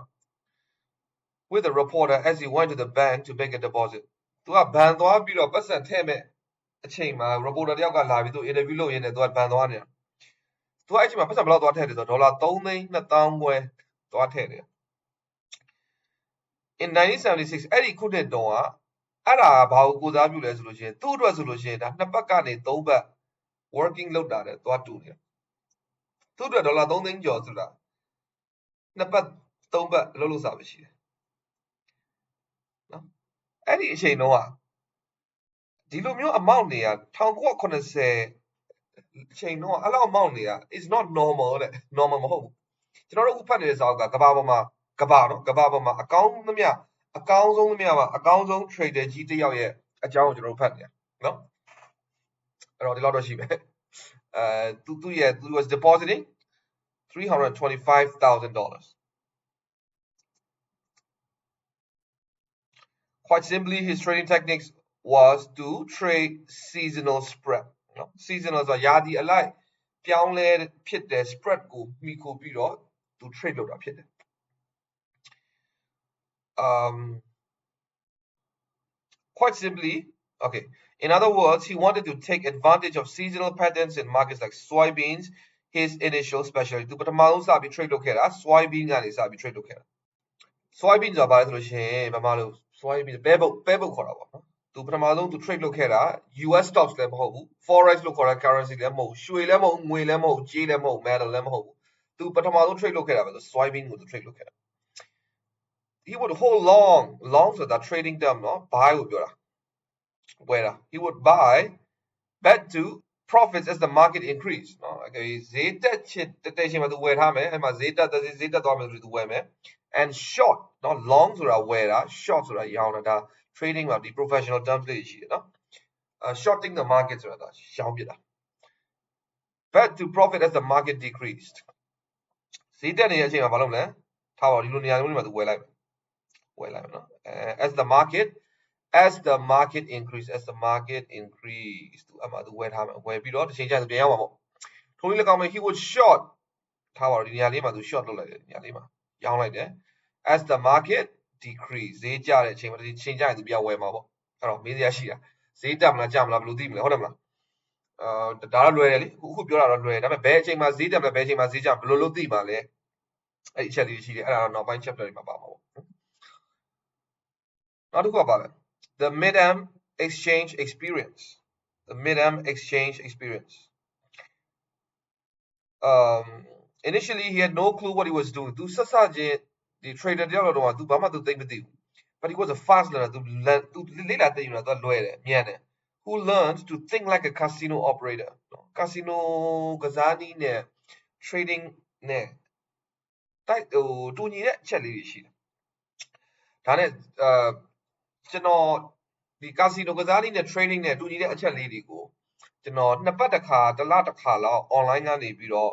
with a reporter as he went to the bank to make a deposit သူကဘဏ်သွားပြီးတော့ပတ်စံထည့်မဲ့အချိန်မှာ reporter တယောက်ကလာပြီးသူ interview လုပ်ရင်းနဲ့သူကဘဏ်သွားနေတာသူကအဲ့ချိန်မှာပတ်စံဘယ်လောက်သွားထည့်တယ်ဆိုတော့$3,200,000သွားထည့်တယ် in 1976အဲ့ဒီခုနှစ်တုန်းကအဲ့ဒါဘာကိုကိုစားပြုလဲဆိုလို့ရှိရင်သူ့အတွက်ဆိုလို့ရှိရင်ဒါနှစ်ပတ်ကနေသုံးပတ် working လုပ်တာတဲ့သွားတူတယ်သူ့အတွက်ဒေါ်လာ3သိန်းကျော်ဆိုတာနှစ်ပတ်သုံးပတ်လုပ်လို့စားပဲရှိတယ်နော်အဲ့ဒီအချိန်တုန်းကဒီလိုမျိုး amount တွေက1980အချိန်တုန်းကအဲ့လောက် amount တွေက is not normal တဲ့ normal မဟုတ်ဘူးကျွန်တော်တို့အခုဖတ်နေတဲ့စာအုပ်ကကဘာပေါ်မှာအကောင်းဆုံးသမျှအကောင်းဆုံး trader ကြီးတစ်ယောက်ရဲ့အကြောင်းကိုကျွန်တော်တို့ဖတ်နေရနော်အဲ့တော့ဒီလောက်တော့ရှိမယ်သူ was depositing $325,000 quite simply his trading techniques was to trade seasonal spread နော် seasonal ဆိုတာရာသီအလိုက်ပြောင်းလဲဖြစ်တဲ့ spread ကိုမှီခိုပြီးတော့သူ trade လုပ်တာဖြစ်တယ်quite simply okay in other words he wanted to take advantage of seasonal patterns in markets like soybeans his initial specialty သူပထမဆုံးစပြီး trade လုပ်ခဲ့တာ soybean ကနေစပြီး trade လုပ်ခဲ့တာ soybean ဆိုတာဘာလဲဆိုလို့ရှိရင်ဘာမှလို့ soybean ပဲပုတ်ခေါ်တာပေါ့နော်သူပထမဆုံးသူ trade လုပ်ခဲ့တာ US stocks လည်းမဟုတ်ဘူး forex လို့ခေါ်တဲ့ currency လည်းမဟုတ်ဘူးရွှေလည်းမဟုတ်ငွေလည်းမဟုတ်ကြေးလည်းမဟုတ် metal လည်းမဟုတ်ဘူးသူပထမဆုံး trade လုပ်ခဲ့တာပဲဆို soybean ကိုသူ trade လုပ်ခဲ့တာ he would hold longဆိုတာ trading term နော် buy ကိုပြောတာဝယ်တာ he would buy bet to profits as the market increase နော်ဈေးတက်ချင်းမှာသူဝယ်ထားမယ်အဲ့မှာဈေးတက်သွားမယ်ဆိုသူဝယ်မယ် and short နော် long ဆိုတာဝယ်တာ short ဆိုတာရောင်းတာဒါ trading မှာဒီ professional terms လေးရှိတယ်နော် shorting the market ဆိုတာဒါရောင်းပြတာ bet to profit as the market decreased ဈေးတက်နေတဲ့အချိန်မှာဘာလုပ်မလဲထားပါဒီလိုနေရာမျိုးတွေမှာသူဝယ်လိုက်မယ်နော် as the market increase သူအမှသူဝယ်ထားမယ်ဝယ်ပြီးတော့တစ်ချိန်ကျရင်သူပြန်ရောက်မှာပေါ့ထုံးလေး၎င်းမှာ he would short ထားပါဒီနေရာလေးမှာသူ short လုပ်လိုက်တယ်နေရာလေးမှာရောင်းလိုက်တယ် as the market decrease ဈေးကျတဲ့အချိန်မှာဒီချိန်ကျရင်သူပြန်ဝယ်မှာပေါ့အဲ့တော့မေးစရာရှိတာဈေးတက်မလားကျမလားဘယ်လိုသိမလဲဟုတ်တယ်မလားဒါတော့လွယ်တယ်လေအခုပြောတာတော့လွယ်တယ်ဒါပေမဲ့ဘယ်အချိန်မှာဈေးတက်မလဲဘယ်အချိန်မှာဈေးကျဘယ်လိုလုပ်သိမှာလဲအဲ့အချက်လေးရှိတယ်အဲ့ဒါတော့နောက်ပိုင်း chapter တွေမှာပါမှာပေါ့နောက်တစ်ခုကပါလဲthe mid-am exchange experience initially he had no clue what he was doing သူဆက်စချင်းဒီ trader တယောက်တော့သူဘာမှသူသိမသိဘူး but he was a fast learner သူလေ့လာသိနေတာသူလွယ်တယ်မြန်တယ် who learned to think like a casino operator casino ကစားနည်းနဲ့ trading နဲ့တိုက်တူညီတဲ့အချက်လေးတွေရှိတယ်ဒါနဲ့ကျွန်တော်ဒီ casino ကစားနည်းနဲ့ trading နဲ့တူညီတဲ့အချက်လေးတွေကိုကျွန်တော်နှစ်ပတ်တစ်ခါတစ်လတစ်ခါလောက် online ကနေပြီးတော့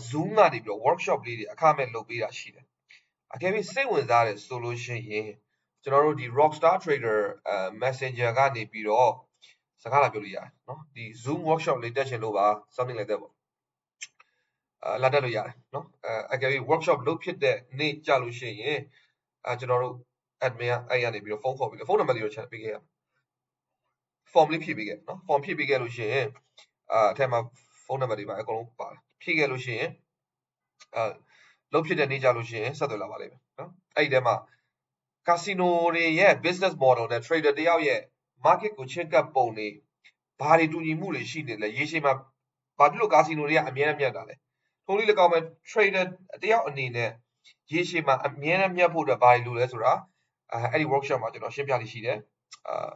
Zoom ကနေပြီးတော့ workshop လေးတွေအခမဲ့လုပ်ပေးတာရှိတယ်အကယ်၍စိတ်ဝင်စားတယ်ဆိုလို့ရှိရင်ကျွန်တော်တို့ဒီ Rockstar Trader Messenger ကနေပြီးတော့စကားလာပြောလို့ရတယ်เนาะဒီ Zoom workshop လေးတက်ချင်လို့ပါ something like that ပေါ့လာတက်လို့ရတယ်เนาะအကယ်၍ workshop လုပ်ဖြစ်တဲ့နေ့ကြာလို့ရှိရင်ကျွန်တော်တို့ admin အဲ့ရနေပြီးတော့ဖုန်းခေါ်ပြီးဖုန်းနံပါတ်လေးကိုချက်ပေးခဲ့ရ form လေးဖြည့်ပေးခဲ့เนาะ form ဖြည့်ပေးခဲ့လို့ရှိရင်အထက်မှာဖုန်းနံပါတ်တွေပါအကုန်လုံးပါတယ်ဖြည့်ခဲ့လို့ရှိရင်လုပ်ဖြစ်တဲ့နေ့ကြာလို့ရှိရင်ဆက်သွယ်လာပါလိမ့်မယ်เนาะအဲ့ဒီထဲမှာ casino တွေရဲ့ business model နဲ့ trader တယောက်ရဲ့ market ကိုချင့်ကပ်ပုံတွေဘာတွေတူညီမှုတွေရှိနေလဲရေရှည်မှာဘာဖြစ်လို့ casino တွေကအများနဲ့မြတ်တာလဲထုံးလေး၎င်းမဲ့ trader တယောက်အနေနဲ့ရေရှည်မှာအများနဲ့မြတ်ဖို့အတွက်ဘာတွေလိုလဲဆိုတာအဲ့ဒီ workshop မှာကျွန်တော်ရှင်းပြလိရှိတယ်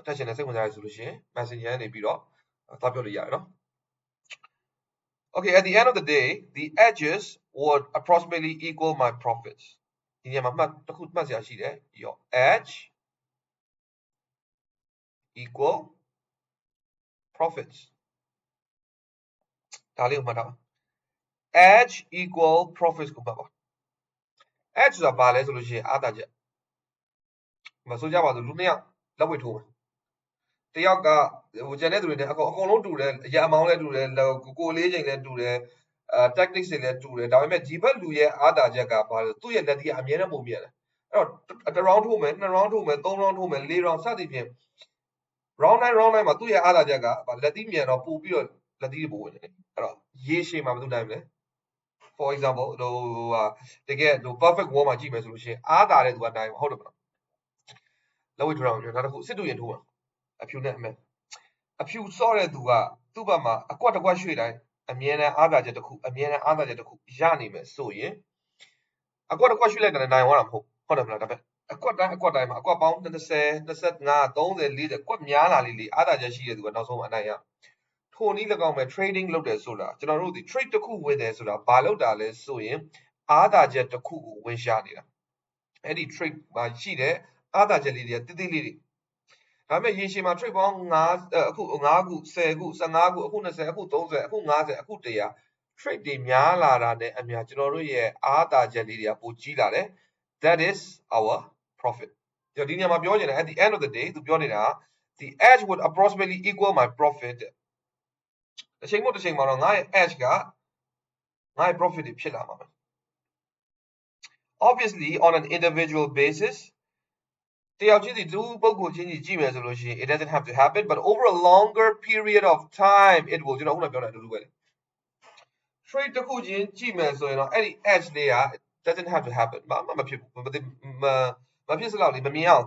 တက်ချင်တဲ့စိတ်ဝင်စားရဆိုလို့ရှိရင် messenger နေပြီးတော့သွားပြောလို့ရတယ်เนาะ Okay, at the end of the day, the edges would approximately equal my profits. ဒီနေရာမှာတစ်ခုမှတ်စရာရှိတယ် your edge equal profits ဒါလေးကိုမှတ်ထားပါ edge equal profits ကိုမှတ်ပါ edge ဆိုတာဘာလဲဆိုလို့ရှိရင်အားသာချက်မဆိုကြပါဘူးလူနှစ်ယောက်လက်ဝဲထိုးမယ်တယောက်ကကျန်တဲ့သူတွေနဲ့အကုန်လုံးတူတယ်အရာအမောင်းလည်းတူတယ်ကိုလေးချိန်လည်းတူတယ်tactics တွေလည်းတူတယ်ဒါပေမဲ့ဒီဘက်လူရဲ့အားသာချက်ကဘာလဲသူ့ရဲ့လက်တီးကအမြဲတမ်းပုံမြင်တယ်အဲ့တော့တစ် round ထိုးမယ်2 round ထိုးမယ်3 round ထိုးမယ်4 round စသဖြင့် round 9မှာသူ့ရဲ့အားသာချက်ကလက်တီးမြန်တော့ပို့ပြီးတော့လက်တီးတွေပို့ဝင်တယ်အဲ့တော့ရေရှည်မှာမသူနိုင်ဘူးလေ for example တကယ်perfect war မှာကြည့်မယ်ဆိုလို့ရှိရင်အားသာတဲ့သူကနိုင်မှာဟုတ်တယ်မလား လက်ဝဲထူထောင်မျိုးနောက်တစ်ခုစစ်တူရင်ထိုးအဖြူနဲ့အမဲအဖြူစော့တဲ့သူကသူ့ဘက်မှာအကွက်တစ်ကွက်ရွှေ့တိုင်းအမြဲတမ်းအားသာချက်တစ်ခုအမြဲတမ်းအားသာချက်တစ်ခုရနိုင်မယ်ဆိုရင်အကွက်တစ်ကွက်ရွှေ့လိုက်တဲ့နိုင်ဝါတာမဟုတ်တယ်မလားဒါပဲအကွက်တိုင်းမှာအကွက်ပေါင်း20 25 30 40ကွက်များလာလေးအားသာချက်ရှိတဲ့သူကနောက်ဆုံးအနိုင်ရထိုနည်း၎င်းပဲ trading လုပ်တယ်ဆိုတာကျွန်တော်တို့ဒီ trade တစ်ခုဝင်တယ်ဆိုတာဘာလုပ်တာလဲဆိုရင်အားသာချက်တစ်ခုကိုဝင်ရှာနေတာအဲ့ဒီ trade မှာရှိတဲ့အားသာချက်လေးတွေတိတိလေးတွေဒါပေမဲ့ရေရှည်မှာ trade ပေါင်း5အခု5ခု10ခု15ခုအခု20အခု30အခု50အခု100 trade တွေများလာတာနဲ့အများကျွန်တော်တို့ရဲ့အားသာချက်လေးတွေကပိုကြီးလာတယ် that is our profit ဒီနေရာမှာပြောချင်တယ် at the end of the day သူပြောနေတာ the edge would approximately equal my profit တစ်ချိန်မို့တစ်ချိန်မှာတော့ငါရဲ့ edge ကငါရဲ့ profit တွေဖြစ်လာမှာပဲ obviously on an individual basis တယောက်ချင်းစီသူပုဂ္ဂိုလ်ချင်းစီကြည့်မယ်ဆိုလို့ရှိရင် it doesn't have to happen but over a longer period of time it will ကျွန်တော်ခုနပြောတဲ့အတူတူပဲ trade တစ်ခုချင်းကြည့်မယ်ဆိုရင်တော့အဲ့ဒီ edge လေးက doesn't have to happen မဖြစ်ဘူးမဖြစ်စလောက်လေးမမြင်အောင်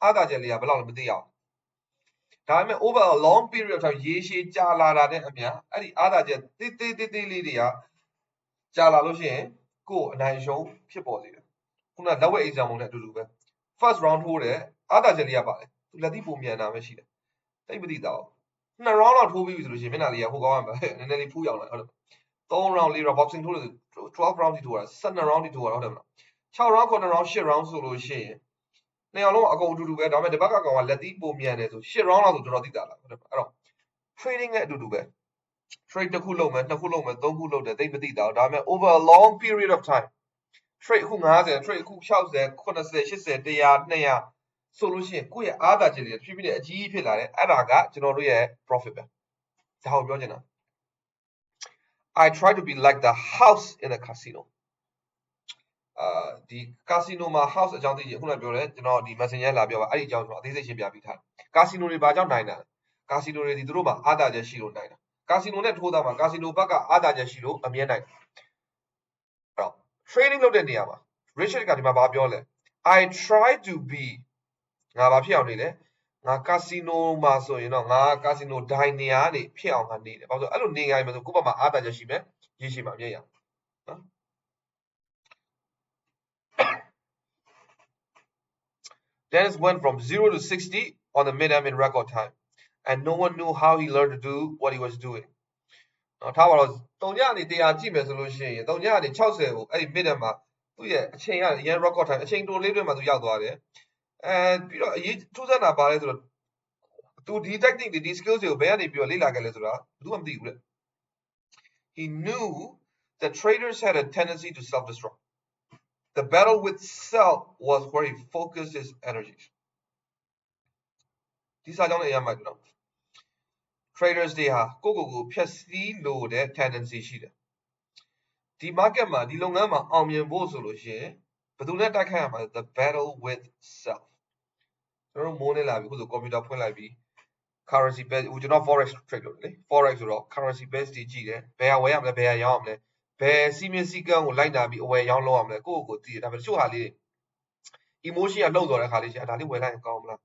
အားသာချက်လေးကဘယ်လောက်လဲမသိအောင်ဒါပေမဲ့ over a long period of time ရေရှည်ကြာလာတာနဲ့အမျှအဲ့ဒီအားသာချက်တေးလေးတွေကကြာလာလို့ရှိရင်ကိုယ်အနိုင်ရှုံးဖြစ်ပေါ်စေတယ်ခုနလက်ဝဲ example နဲ့အတူတူပဲ first round ထိုးတယ်အားသာချက်လေးကပါတယ်သူလက်သီးပုံမြန်တာပဲရှိတယ်တိတ်မသိတော့2 round လောက်ထိုးပြီးဆိုလို့ရှိရင်မျက်နှာလေးကဟိုကောင်းရမှာနည်းနည်းလေးဖူးရောက်လာဟုတ်တယ်3 round 4 round boxing ထိုးလို့12 round ထိထိုးတာ12 round ထိထိုးတာဟုတ်တယ်မလား6 round 9 round 8 round ဆိုလို့ရှိရင်နှစ်ယောက်လုံးအကုန်အတူတူပဲဒါပေမဲ့ဒီဘက်ကကောင်ကလက်သီးပုံမြန်တယ်ဆို8 round လောက်ဆိုတော်တော်သိတာလားဟုတ်တယ်အဲ့တော့ trading နဲ့အတူတူပဲ trade တစ်ခုလုပ်မယ်2ခုလုပ်မယ်3ခုလုပ်တယ်သိမသိတာဒါပေမဲ့ over a long period of time trade အခု50 trade အခု60 80 80 100 200ဆိုလို့ရှိရင်ကိုယ့်ရဲ့အားသာချက်တွေဖြည်းဖြည်းနဲ့အကြီးဖြစ်လာတယ်အဲ့ဒါကကျွန်တော်တို့ရဲ့ profit ပဲဒါကိုပြောချင်တာ I try to be like the house in a casino ဒီ casino မှာ house အကြောင်းသိရင်ခုနပြောတယ်ကျွန်တော်ဒီ messenger လာပြောပါအဲ့ဒီအကြောင်းကျွန်တော်အသေးစိတ်ရှင်းပြပေးထားတယ် casino တွေဘာကြောင့်နိုင်တာလဲ casino တွေဒီသူတို့မှာအားသာချက်ရှိလို့နိုင်တာ casino နဲ့ထိုးသားမှာ casino ဘက်ကအားသာချက်ရှိလို့အမြဲနိုင်တယ်အဲ့တော့ trading လုပ်တဲ့နေရာမှာ Richard ကဒီမှာဘာပြောလဲ I try to be ငါဘာဖြစ်အောင်နေလဲငါ casino မှာဆိုရင်တော့ငါ casino ဒိုင်နေရာနေဖြစ်အောင်ငါနေတယ်ဘာလို့အဲ့လိုနေရရင်ဆိုကိုယ့်ဘက်မှာအားသာချက်ရှိမယ်ရေးရှိမှာအမြဲရနော် Dennis went from 0 to 60 on the mid-am in record time and no one knew how he learned to do what he was doing နော်ထားပါတော့3ညနေ100ကြည့်မယ်ဆိုလို့ရှိရင်3ညနေ60ကိုအဲ့ဒီ mid-am မှာသူ့ရဲ့အချိန်ကရန် record time အချိန်တိုလေးတွင်မှာသူရောက်သွားတယ်ပြီးတော့အရေးထူးဆန်းတာပါလဲဆိုတော့သူဒီ technique တွေဒီ skills တွေကိုဘယ်ကနေပြီးတော့လေ့လာခဲ့လဲဆိုတာဘယ်သူမှမသိဘူးလေ He knew that traders had a tendency to self-destruct. The battle with self was where he focused his energies. ဒီစာကြောင်းနဲ့အရမ်းမိုက်တယ်နော် traders တွေဟာကိုဖျက်ဆီးလို့တဲ့ tendency ရှိတယ်ဒီ market မှာဒီလုပ်ငန်းမှာအောင်မြင်ဖို့ဆိုလို့ရှိရင်ဘယ်သူနဲ့တိုက်ခိုက်ရမှာလဲ the battle with self ကျွန်တော်တို့မိုးနေလာပြီခုဆို computer ဖွင့်လိုက်ပြီ currency base ကျွန်တော် forex trade လုပ်တယ်လေ forex ဆိုတော့ currency base တွေကြည့်တယ်ဘယ်ဟာဝယ်ရမလဲဘယ်ဟာရောင်းရမလဲဘယ်စီမင်းစည်းကမ်းကိုလိုက်နာပြီးအဝယ်ရောင်းလုပ်ရမလဲကိုသိတယ်ဒါပေမဲ့တချို့ဟာလေး emotion ကလှုပ်သွားတဲ့ခါလေးရှိဒါလေးဝယ်လိုက်ရင်ကောင်းမလား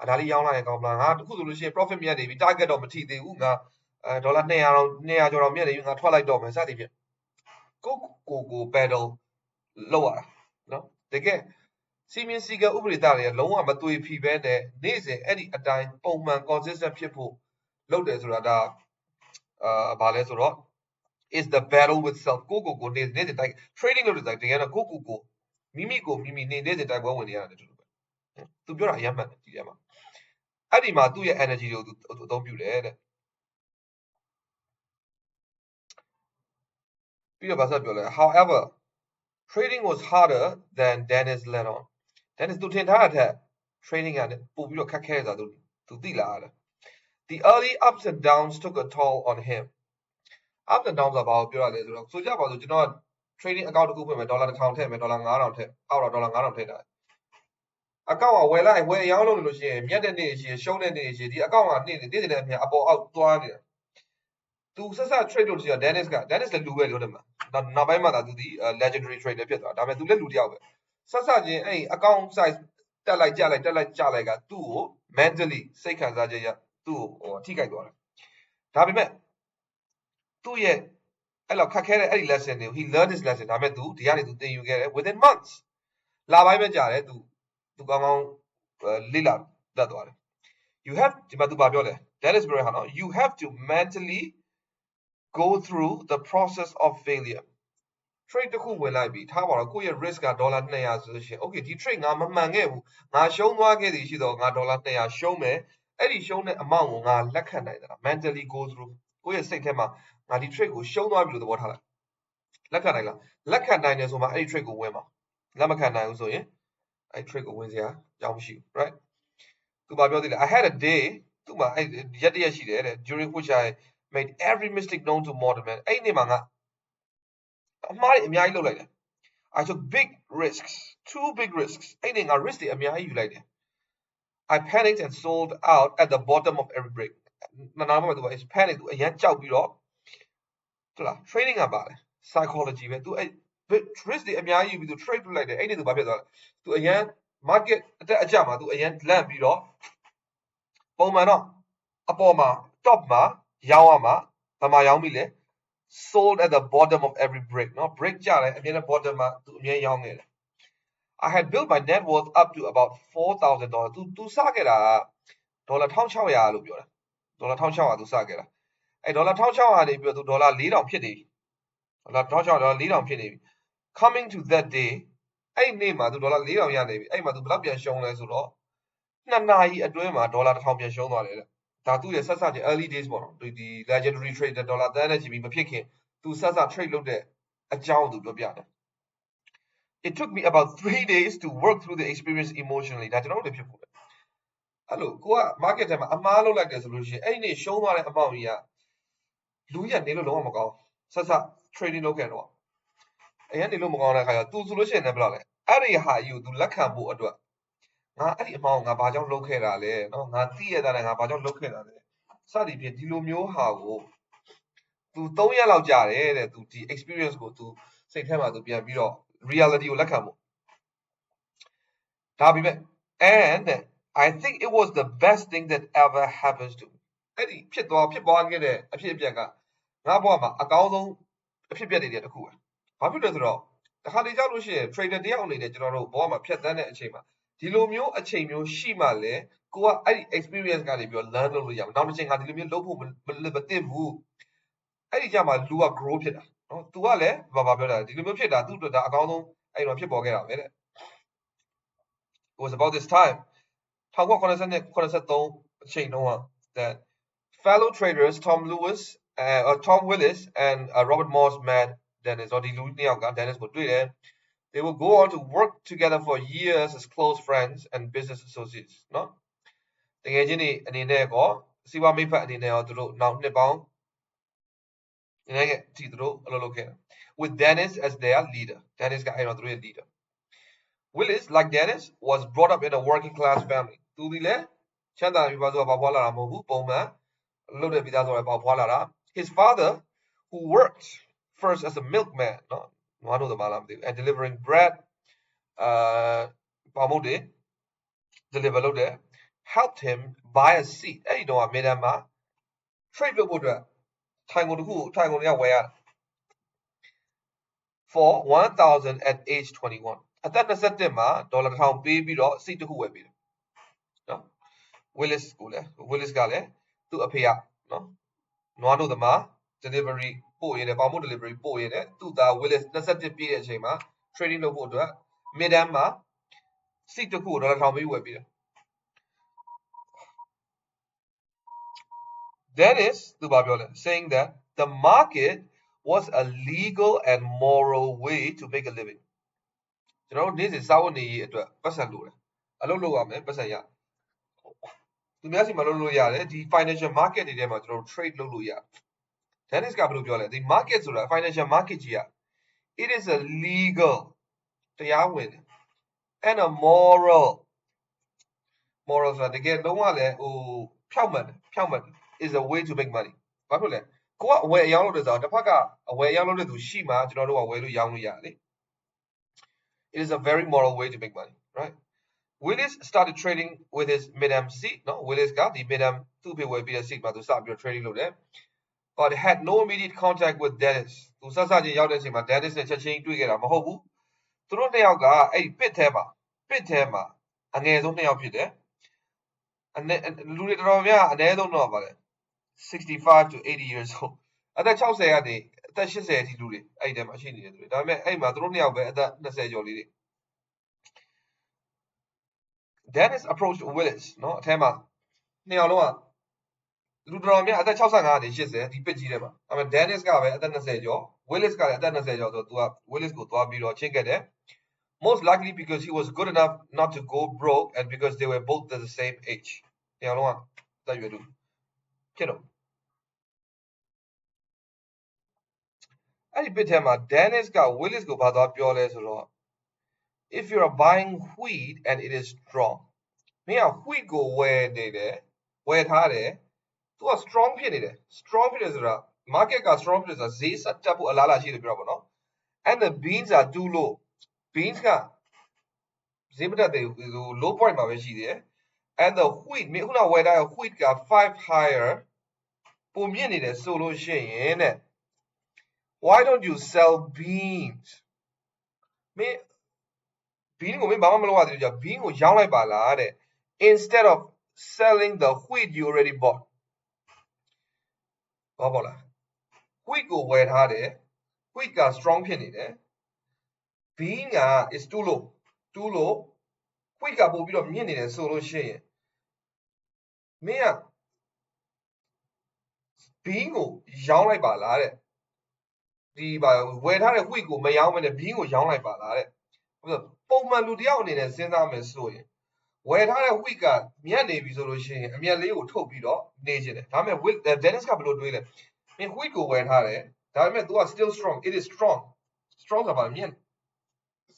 ဒါလေးရောင်းလိုက်ရင်ကောင်းမလားငါတခုဆိုလို့ရှိရင် profit မြတ်နေပြီ target တော့မထိသေးဘူးငါဒေါ်လာ200ကျော်တော့မြတ်နေပြီငါထွက်လိုက်တော့မယ်စသည်ဖြင့်ကို battle လုပ်ရတာနော်တကယ်စီမင်းစည်းကမ်းဥပဒေသားတွေကလုံးဝမသွေဖီပဲနဲ့နေ့စဉ်အဲ့ဒီအတိုင်းပုံမှန် consistent ဖြစ်ဖို့လုပ်တယ်ဆိုတာဒါဘာလဲဆိုတော့ is the battle with self ကိုနေ့စဉ်တိုင်း trading လုပ်တဲ့တိုင်းတကယ်တော့ကိုမိမိနေ့စဉ်တိုင်းပွဲဝင်နေရတယ်တူတူပဲသူပြောတာအရင်မှန်တယ်ဒီထဲမှာအဲ့ဒီမှာသူ့ရဲ့ energy တွေကိုသူအသုံးပြုတယ်တဲ့ပြီးတော့ဗာဆက်ပြောလဲ however trading was harder than Dennis let on Dennis သူထင်ထားတဲ့ trading ကလည်းပို့ပြီးတော့ခက်ခဲတာသူသိလာတယ် the early ups and downs took a toll on him up and down ဆိုတာဘာကိုပြောရလဲဆိုတော့ဆိုကြပါစို့ကျွန်တော် trading account တစ်ခုဖွင့်မယ်ဒေါ်လာ1000ထည့်မယ်ဒေါ်လာ9000ထည့်အောက်တော့ဒေါ်လာ9000ထည့်တာအကောင့်ကဝယ်လိုက်ဝယ်ရောင်းလို့ရှိရင်မြတ်တဲ့နေ့ရှိရှုံးတဲ့နေ့ရှိဒီအကောင့်ကနေ့တဲ့အမြအပေါ်အောက်သွားနေတာသူဆက် trade လို့ရှိရင် Dennis လည်းလူပဲလို့တယ်မှာနောက်ပိုင်းမှာသူဒီ legendary trader ဖြစ်သွားဒါပေမဲ့သူလည်းလူတစ်ယောက်ပဲဆက်ချင်းအဲ့ account size တက်လိုက်ကြလိုက်ကသူ့ကို mentally စိတ်ခံစားချက်ရသူ့ကိုထိခိုက်သွားတယ်ဒါပေမဲ့သူ့ရဲ့အဲ့လောက်ခက်ခဲတဲ့အဲ့ဒီ lesson တွေကို he learned his lesson ဒါပေမဲ့သူဒီကနေသူသင်ယူခဲ့တယ် within months လပိုင်းပဲကြာတယ်သူကောင်းကောင်းလေ့လာတတ်သွားတယ် you have ဒီမှာသူဘာပြောလဲ Dennis ပြောရဟာနော် you have to mentally go through the process of failure trade တစ်ခုဝင်လိုက်ပြီထားပါတော့ကိုယ့်ရဲ့ risk က$200ဆိုလို့ရှိရင် okay ဒီ trade ငါမမှန်ခဲ့ဘူးငါရှုံးသွားခဲ့သည်ရှိတော့ငါ$200ရှုံးမယ်အဲ့ဒီရှုံးတဲ့ amount ကိုငါလက်ခံနိုင်သလား mentally go through ကိုယ့်ရဲ့စိတ်ထဲမှာငါဒီ trade ကိုရှုံးသွားပြီလို့သဘောထားလိုက်လက်ခံနိုင်လားလက်ခံနိုင်တယ်ဆိုမှအဲ့ဒီ trade ကိုဝင်ပါလက်မခံနိုင်ဘူးဆိုရင်အဲ့ trade ကိုဝင်စရာအကြောင်းမရှိဘူး right သူဘာပြောသေးလဲ I had a day သူမှာအဲ့ရက်တစ်ရက်ရှိတယ်တဲ့ during which I made every mistake known to mortal man အဲ့ဒီနေ့မှာငါအမှားတွေအများကြီးလုပ်လိုက်တယ် I took big risks two big risks အဲ့ဒီငါ risk တွေအများကြီးယူလိုက်တယ် I panicked and sold out at the bottom of every break နားမလို့သူက is panic သူအရန်ကြောက်ပြီးတော့ဟုတ်လား training ကပါလေ psychology ပဲသူအဲ့ risk တွေအများကြီးယူပြီးသူ trade လုပ်လိုက်တယ်အဲ့ဒီသူဘာဖြစ်သွားလဲသူအရန် market အတက်အကျမှာသူအရန်လန့်ပြီးတော့ပုံမှန်တော့အပေါ်မှာ top မှာရောင်းရမှာဘာမှရောင်းပြီလဲ sold at the bottom of every break เนาะ break ကြတယ်အမြဲတမ်း bottom မှာသူအမြဲရောင်းနေတယ် I had built my net worth up to about $4,000 သူစခဲ့တာ$1,600လို့ပြောတယ်$1,600သူစခဲ့တာအဲ့$1,600နေပြီးတော့သူ$4,000ဖြစ်နေပြီ$1,600 $4,000ဖြစ်နေပြီ coming to that day အဲ့နေ့မှာသူ$4,000ရနေပြီအဲ့မှာသူဘယ်လောက်ပြန်ရှုံးလဲဆိုတော့2နာရီအတွင်းမှာ$1,000ပြန်ရှုံးသွားတယ်တဲ့ဒါသူ့ရဲ့ဆက်စချင်း early days ပေါ့နော်ဒီ legendary trader ဒေါ်လာသန်းနဲ့ချီပြီးမဖြစ်ခင်သူဆက်စ trade လုပ်တဲ့အကြောင်းသူပြောပြတယ် It took me about 3 days to work through the experience emotionally ဒါကျွန်တော်တို့ဖြစ်ဖို့အဲ့လိုကိုက market ထဲမှာအမှားလုပ်လိုက်တယ်ဆိုလို့ရှိရင်အဲ့ဒီနေ့ရှုံးသွားတဲ့ amount ကြီးကလူကြီးကနေလို့လုံးဝမကောင်းဆက်စ trading လုပ်ခဲ့တော့အရင်နေလို့မကောင်းတဲ့ခါကျသူဆိုလို့ရှိရင်လည်းဘယ်လောက်လဲအဲ့ဒီဟာကြီးကိုသူလက်ခံဖို့အတွက်ငါအဲ့ဒီအမောင်ငါဘာကြောင့်လုပ်ခဲ့တာလဲเนาะငါသိရတာလည်းငါဘာကြောင့်လုပ်ခဲ့တာလဲစသည်ဖြင့်ဒီလိုမျိုးဟာကိုသူ3ရက်လောက်ကြာတယ်တဲ့သူဒီ experience ကိုသူစိတ်ထဲမှာသူပြန်ပြီးတော့ reality ကိုလက်ခံဖို့ဒါပေမဲ့ and I think it was the best thing that ever happens to me အဲ့ဒီဖြစ်ပွားခဲ့တဲ့အဖြစ်အပျက်ကငါဘဝမှာအကောင်းဆုံးအဖြစ်အပျက်တွေတခုပဲဘာဖြစ်လဲဆိုတော့တခါလေကြောက်လို့ရှိရင် trader တယောက်အနေနဲ့ကျွန်တော်တို့ဘဝမှာဖြတ်သန်းတဲ့အချိန်မှာဒီလိုမျိုးအချိန်မျိုးရှိမှလဲကိုကအဲ့ဒီ experience ကနေပြီးတော့ learn လုပ်လို့ရမယ်နောက်တစ်ချိန်ကဒီလိုမျိုးလုပ်ဖို့မသိဘူးအဲ့ဒီကြမှာလူက grow ဖြစ်တာเนาะ तू ကလည်းဘာပြောတာဒီလိုမျိုးဖြစ်တာသူ့အတွက်ဒါအကောင်းဆုံးအဲ့တော့ဖြစ်ပေါ်ခဲ့တာပဲတဲ့ It was about this time 1983အချိန်တုန်းက that fellow traders Tom Willis and Robert Moss met Dennis ဒီလူနှစ်ယောက်က Dennis ကိုတွေ့တယ်They will go on to work together for years as close friends and business associates เนาะတကယ်ချင်းနေအနေနဲ့ကောစီးပွားမိတ်ဖက်အနေနဲ့ရောသူတို့နောက်နှစ်ပေါင်းဒီနေ့ကဒီသူတို့အလုပ်လုပ်ခဲ့တယ် with Dennis as their leader Dennis ကအဲ့တော့သူတို့ရဲ့ leader Willis like Dennis was brought up in a working class family သူဒီလေချမ်းသာပြီးပါဆိုတော့ပေါဖွာလာတာမဟုတ်ဘူးပုံမှန်လုပ်တဲ့မိသားစုတွေပေါဖွာလာတာ His father who worked first as a milkman เนาะနွားတို့သမားလားမသိဘူး and delivering bread ပေါမုတ်တွေ deliver လုပ်တယ် helped him buy a seat အဲ့ဒီတော့အမေရိကန်မှာ trade လုပ်ဖို့အတွက်ထိုင်ကုန်တွေကဝယ်ရတယ် for 1,000 at age 21အသက်21မှာ$1,000ပေးပြီးတော့ seat တစ်ခုဝယ်ပေးတယ်เนาะ Willis ကလည်းသူ့အဖေကเนาะနွားတို့သမား delivery ပို့ရတဲ့ပေါမုတ် delivery ပို့ရတဲ့သူ့သား Willis 21ပြည့်တဲ့အချိန်မှာ trading လုပ်ဖို့အတွက် mid-term မှာ seat တစ်ခုကို$1,000ပေးဝယ်ပေးတယ် Dennis သူဘာပြောလဲ saying that the market was a legal and moral way to make a living ကျွန်တော်တို့နေ့စဉ်စားဝတ်နေရေးအတွက်ပတ်စံလိုတယ်အလုပ်လုပ်ရမယ်ပတ်စံရသူများစီမှာလုပ်လို့ရတယ်ဒီ financial market တွေထဲမှာကျွန်တော်တို့ trade လုပ်လို့ရတယ် Dennis ကဘယ်လိုပြောလဲဒီ market ဆိုတာ financial market ကြီးอ่ะ it is a legal တရားဝင် and a moral ဆိုတာတကယ်လုံးဝလည်းဖြောက်မှန် is a way to make money ဘာဖြစ်လဲကိုကအဝယ်အရောင်းလုပ်တယ်ဆိုတော့တစ်ဖက်ကအဝယ်အရောင်းလုပ်တဲ့သူရှိမှကျွန်တော်တို့ကဝယ်လို့ရောင်းလို့ရတယ်လေ It is a very moral way to make money right Willis started trading with his mid-am seat နော် Willis ကဒီ mid-am သူ့ဖေဝယ်ပြီးတဲ့ seat မှာသူစပြီးတော့ trading လုပ်တယ် but had no immediate contact with Dennis သူစစချင်းရောက်တဲ့အချိန်မှာ Dennis နဲ့ချက်ချင်းတွေ့ခဲ့တာမဟုတ်ဘူးသူတို့နှစ်ယောက်ကအဲ့ဒီ pit ထဲမှာအငယ်ဆုံးနှစ်ယောက်ဖြစ်တယ်လူတွေတော်တော်များအနည်းဆုံးတော့ဗါလဲ65 to 80 years old အသက်60ကနေအသက်80အထိလူတွေအဲ့ဒီထဲမှာရှိနေတယ်သူတွေဒါပေမဲ့အဲ့မှာသူတို့နှစ်ယောက်ပဲအသက်20ကျော်လေးတွေ Dennis approached Willis နော်အထဲမှာနှစ်ယောက်လုံးကလူတော်တော်များအသက်65ကနေ80ဒီ pit ကြီးထဲမှာဒါပေမဲ့ Dennis ကပဲအသက်20ကျော် Willis ကလည်းအသက်20ကျော်ဆိုသူက Willis ကိုသွားပြီးတော့ချင်းခဲ့တယ် most likely because he was good enough not to go broke and because they were both the same age နှစ်ယောက်လုံးကတက်ရွယ်တူဖြစ်တော့အဲ့ဒီ pit ထဲမှာ Dennis က Willis ကိုဘာသွားပြောလဲဆိုတော့ if you are buying wheat and it is strong မင်းက wheat ကိုဝယ်နေတယ်ဝယ်ထားတယ်သူက strong ဖြစ်နေတယ် strong ဖြစ်တယ်ဆိုတာ market က strong ဖြစ်တယ်ဆိုတာဈေးဆက်တက်ဖို့အလားအလာရှိတယ်ပြောတာပေါ့နော် and the beans are too low beans ကဈေးမတက်သေးဘူး low point မှာပဲရှိသေးတယ် and the wheat မင်းခုနဝယ်ထားတဲ့ wheat က 5 higher ပုံမြင့်နေတယ်ဆိုလို့ရှိရင်တဲ့ why don't you sell beans မင်း bean ကိုမင်းဘာမှမလုပ်ရသေးဘူးကြာ bean ကိုရောင်းလိုက်ပါလားတဲ့ instead of selling the wheat you already bought ဘာပေါ့လား wheat ကိုဝယ်ထားတယ် wheat က strong ဖြစ်နေတယ် bean က is too low wheat ကပို့ပြီးတော့မြင့်နေတယ်ဆိုလို့ရှိရင်မင်းက bean ကိုရောင်းလိုက်ပါလားတဲ့ဒီဝယ်ထားတဲ့ wheat ကိုမရောင်းဘဲနဲ့ bean ကိုရောင်းလိုက်ပါလားတဲ့ပုံမှန်လူတယောက်အနေနဲ့စဉ်းစားမယ်ဆိုရင်ဝယ်ထားတဲ့ wheat ကမြတ်နေပြီဆိုလို့ရှိရင်အမြတ်လေးကိုထုတ်ပြီးတော့နေချင်တယ်ဒါပေမဲ့ Dennis ကဘယ်လိုတွေးလဲမင်း wheat ကိုဝယ်ထားတယ်ဒါပေမဲ့ तू က still strong it is strong ဆိုတာဘာမြတ်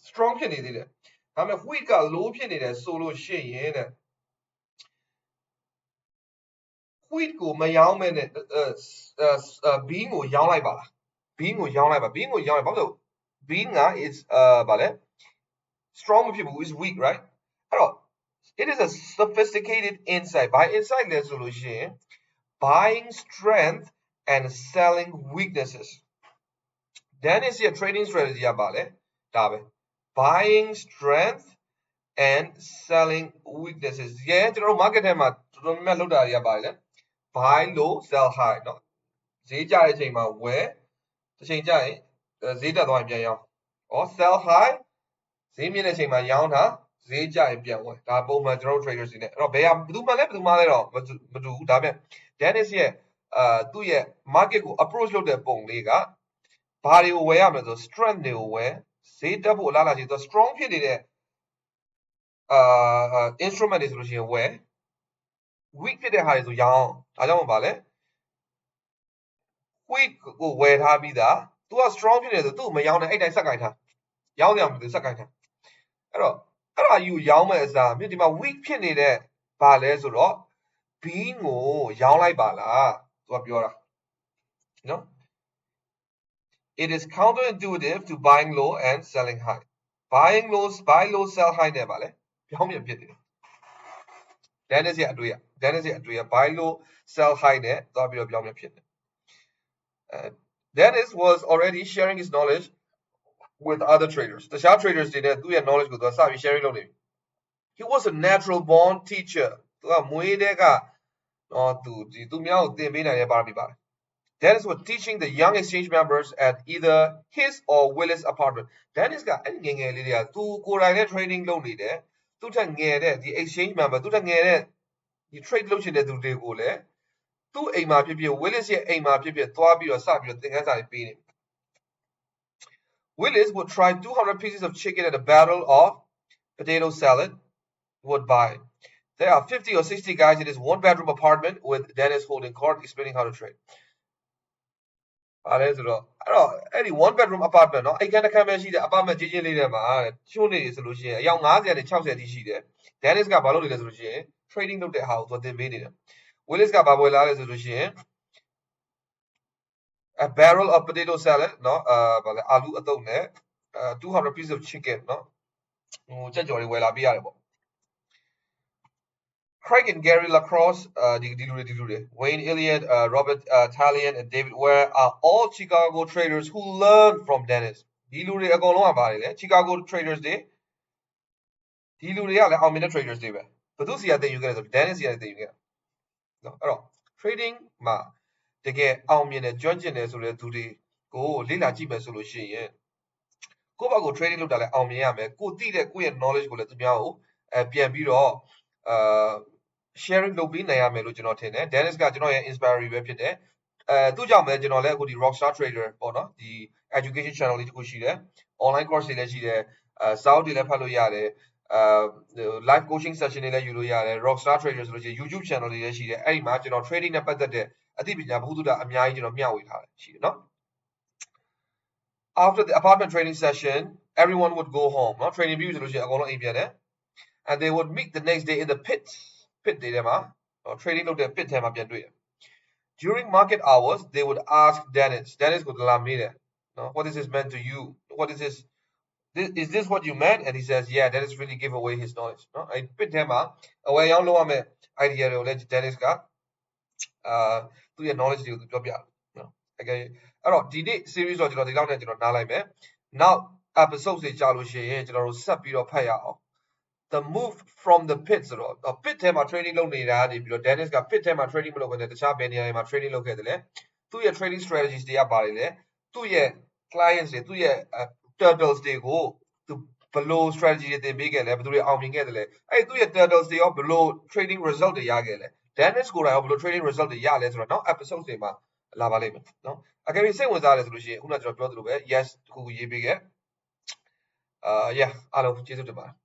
strong ဖြစ်နေသေးတယ်ဒါပေမဲ့ wheat က low ဖြစ်နေတယ်ဆိုလို့ရှိရင်တဲ့ wheat ကိုမရောင်းမဲနဲ့bean ကိုရောင်းလိုက်ပါလား bean ကိုရောင်းလိုက်ပါ bean ကိုရောင်းလိုက်ဘာလို့ bean က is ဗာလဲ strong မဖြစ်ဘူး is weak right အဲ့တော့ it is a sophisticated insight by insight လဲဆိုလို့ရှိရင် buying strength and selling weaknesses Dennis ရဲ့ trading strategy ကဗာလဲဒါပဲ buying strength and selling weaknesses ကျွန်တော်တို့ market ထဲမှာတော်တော်များများလုပ်တာတွေကဗာလဲ buy low sell high เนาะဈေးကျတဲ့အချိန်မှာဝယ်တစ်ချိန်ကျရင်ဈေးတက်သွားရင်ပြန်ရောင်း or sell high ဈေးမြင့်တဲ့အချိန်မှာရောင်းတာဈေးကျရင်ပြန်ဝယ်ဒါပုံမှန်ကျွန်တော်တို့ traders တွေနဲ့အဲ့တော့ဘယ်သူမှလဲတော့မတူဘူးဒါပြန် Dennis ရဲ့သူ့ရဲ့ market ကို approach လုပ်တဲ့ပုံလေးကဘာတွေကိုဝယ်ရမလဲဆို strength တွေကိုဝယ်ဈေးတက်ဖို့အလားအလာရှိသူ strong ဖြစ်နေတဲ့instrument တွေဆိုလို့ရှိရင်ဝယ် weak ဖြစ်တဲ့ဟာတွေဆိုရောင်းဒါကြောင့်မပါလဲ wheat ကိုဝယ်ထားပြီးသား तू က strong ဖြစ်နေတယ်ဆိုသူ့ကိုမရောင်းနဲ့အဲ့တိုင်းဆက်ကင်ထားရောင်းရမှာသူဆက်ကင်ထားအဲ့တော့အဲ့ဒါယူရောင်းမဲ့အစားမြင်ဒီမှာ weak ဖြစ်နေတဲ့ဘာလဲဆိုတော့ bean ကိုရောင်းလိုက်ပါလား तू ကပြောတာနော် it is counterintuitive to buying low and selling high buy low sell high နဲ့ပါလေပြောင်းပြန်ဖြစ်နေတယ် Dennis ရဲ့အတွေ့အ buy low sell high နဲ့သွားပြီးတော့ပြောင်းပြန်ဖြစ်တယ်Dennis was already sharing his knowledge with other traders. The share traders did that. Do your knowledge with us. Sharing knowledge. He was a natural born teacher. Dennis was teaching the young exchange members at either his or Willis' apartment. Dennis ကအဲ့ငယ်ငယ်လေးတွေကသူကိုယ်တိုင်နဲ့ training လုပ်နေတယ်သူထက်ငယ်တဲ့ဒီ exchange member သူထက်ငယ်တဲ့ဒီ trade လုပ်ချင်တဲ့သူတွေကိုလည်းသူ့အိမ်မှာဖြစ်ဖြစ် Willis ရဲ့အိမ်မှာဖြစ်ဖြစ်သွားပြီးတော့စပြီးတော့သင်ခန်းစာတွေပေးနေ Willis would try 200 pieces of chicken at a barrel of potato salad would buy. There are 50 or 60 guys in his one-bedroom apartment with Dennis holding court explaining how to trade. အဲ့ဒီ one-bedroom apartment เนาะအိမ်ခန်းတစ်ခန်းပဲရှိတဲ့ apartment ကြီးကြီးလေးထဲမှာချိုးနေဆိုလို့ရှိရင်အယောက်50နဲ့60အထိရှိတယ် Dennis ကဘာလုပ်နေလဲဆိုလို့ရှိရင် trading လုပ်တဲ့ဟာကိုသူသင်ပေးနေတယ် Willis ကဘာဝယ်လာလဲဆိုလို့ရှိရင် a barrel of potato salad เนาะဗာလဲအာလူအတုပ်နဲ့200 pieces of chicken เนาะဟိုချက်ကြော်တွေဝယ်လာပေးရတယ်ပေါ့ Craig and Gary Lacrosse, Wayne Elliott, Robert Talion, and David Ware are all Chicago traders who learned from Dennis.ဒီလူတွေအကုန်လုံးကပါတယ်လေ Chicago traders တွေဒီလူတွေကလည်းအောင်မြင်တဲ့ traders တွေပဲဘယ်သူစီကသင်ယူခဲ့လဲဆို Dennis စီကသင်ယူခဲ့နော်အဲ့တော့ trading မှာတကယ်အောင်မြင်တဲ့ကျွမ်းကျင်တယ်ဆိုတဲ့သူတွေကိုလေ့လာကြည့်မယ်ဆိုလို့ရှိရင်ကိုယ့်ဘက်ကို trading လုပ်တာလည်းအောင်မြင်ရမယ်ကိုသိတဲ့ကိုယ့်ရဲ့ knowledge ကိုလည်းသူများကိုပြန်ပြီးတော့sharing လုပ်ပေးနိုင်ရမယ်လို့ကျွန်တော်ထင်တယ် Dennis ကကျွန်တော်ရဲ့ inspiry ပဲဖြစ်တယ်သူကြောင့်ပဲကျွန်တော်လည်းအခုဒီ Rockstar Trader ပေါ့နော်ဒီ education channel လေးတစ်ခုရှိတယ် online course တွေလည်းရှိတယ်စာအုပ်တွေလည်းဖတ်လို့ရတယ်live coaching session တွေလည်းယူလို့ရတယ် Rockstar Trader ဆိုလို့ရှိရင် YouTube channel တွေလည်းရှိတယ်အဲ့ဒီမှာကျွန်တော် trading နဲ့ပတ်သက်တဲ့အသိပညာဘုသူတာအများကြီးကျွန်တော်မျှဝေထားတယ်ရှိတယ်နော် After the apartment training session everyone would go home နော် training ပြီးဆိုလို့ရှိရင်အကုန်လုံးအိမ်ပြန်တယ် and they would meet the next day in the pit တွေထဲမှာ trading လုပ်တဲ့ pit ထဲမှာပြန်တွေ့တယ် during market hours they would ask Dennis ကိုလာမေးတယ် what is this meant to you what is this is this what you meant and he says yeah Dennis really gave away his knowledge နော်အဲ့ pit ထဲမှာအဝယ်ရောင်းလုပ်ရမယ့် idea တွေကိုလည်း Dennis ကသူ့ရဲ့ knowledge တွေကိုသူပြောပြတယ်နော် okay အဲ့တော့ဒီနေ့ series တော့ကျွန်တော်ဒီလောက်နဲ့ကျွန်တော်နားလိုက်မယ် now episode တွေကြာလို့ရှိရင်ကျွန်တော်တို့ဆက်ပြီးတော့ဖတ်ရအောင် the move from the pit ဆိုတော့ pit ထဲမှာ trading လုပ်နေတာနေပြီးတော့ Dennis က pit ထဲမှာ trading မလုပ်ဘဲနဲ့တခြားဘယ်နေရာတွေမှာ trading လုပ်ခဲ့တယ်လဲသူ့ရဲ့ trading strategies တွေကပါတယ်လေသူ့ရဲ့ clients တွေသူ့ရဲ့ turtles တွေကိုသူဘယ်လို strategy တွေသင်ပေးခဲ့လဲဘယ်သူတွေအောင်မြင်ခဲ့တယ်လဲအဲ့သူ့ရဲ့ turtles တွေရောဘယ်လို trading result တွေရခဲ့လဲ Dennis ကိုယ်တိုင်ရောဘယ်လို trading result တွေရလဲဆိုတော့နောက် episode တွေမှာလာပါလိမ့်မယ်နော်အကယ်၍စိတ်ဝင်စားတယ်ဆိုလို့ရှိရင်ခုနကကျွန်တော်ပြောသလိုပဲ yes တခုခုရေးပေးခဲ့yeah အားလုံးကျေးဇူးတင်ပါတယ်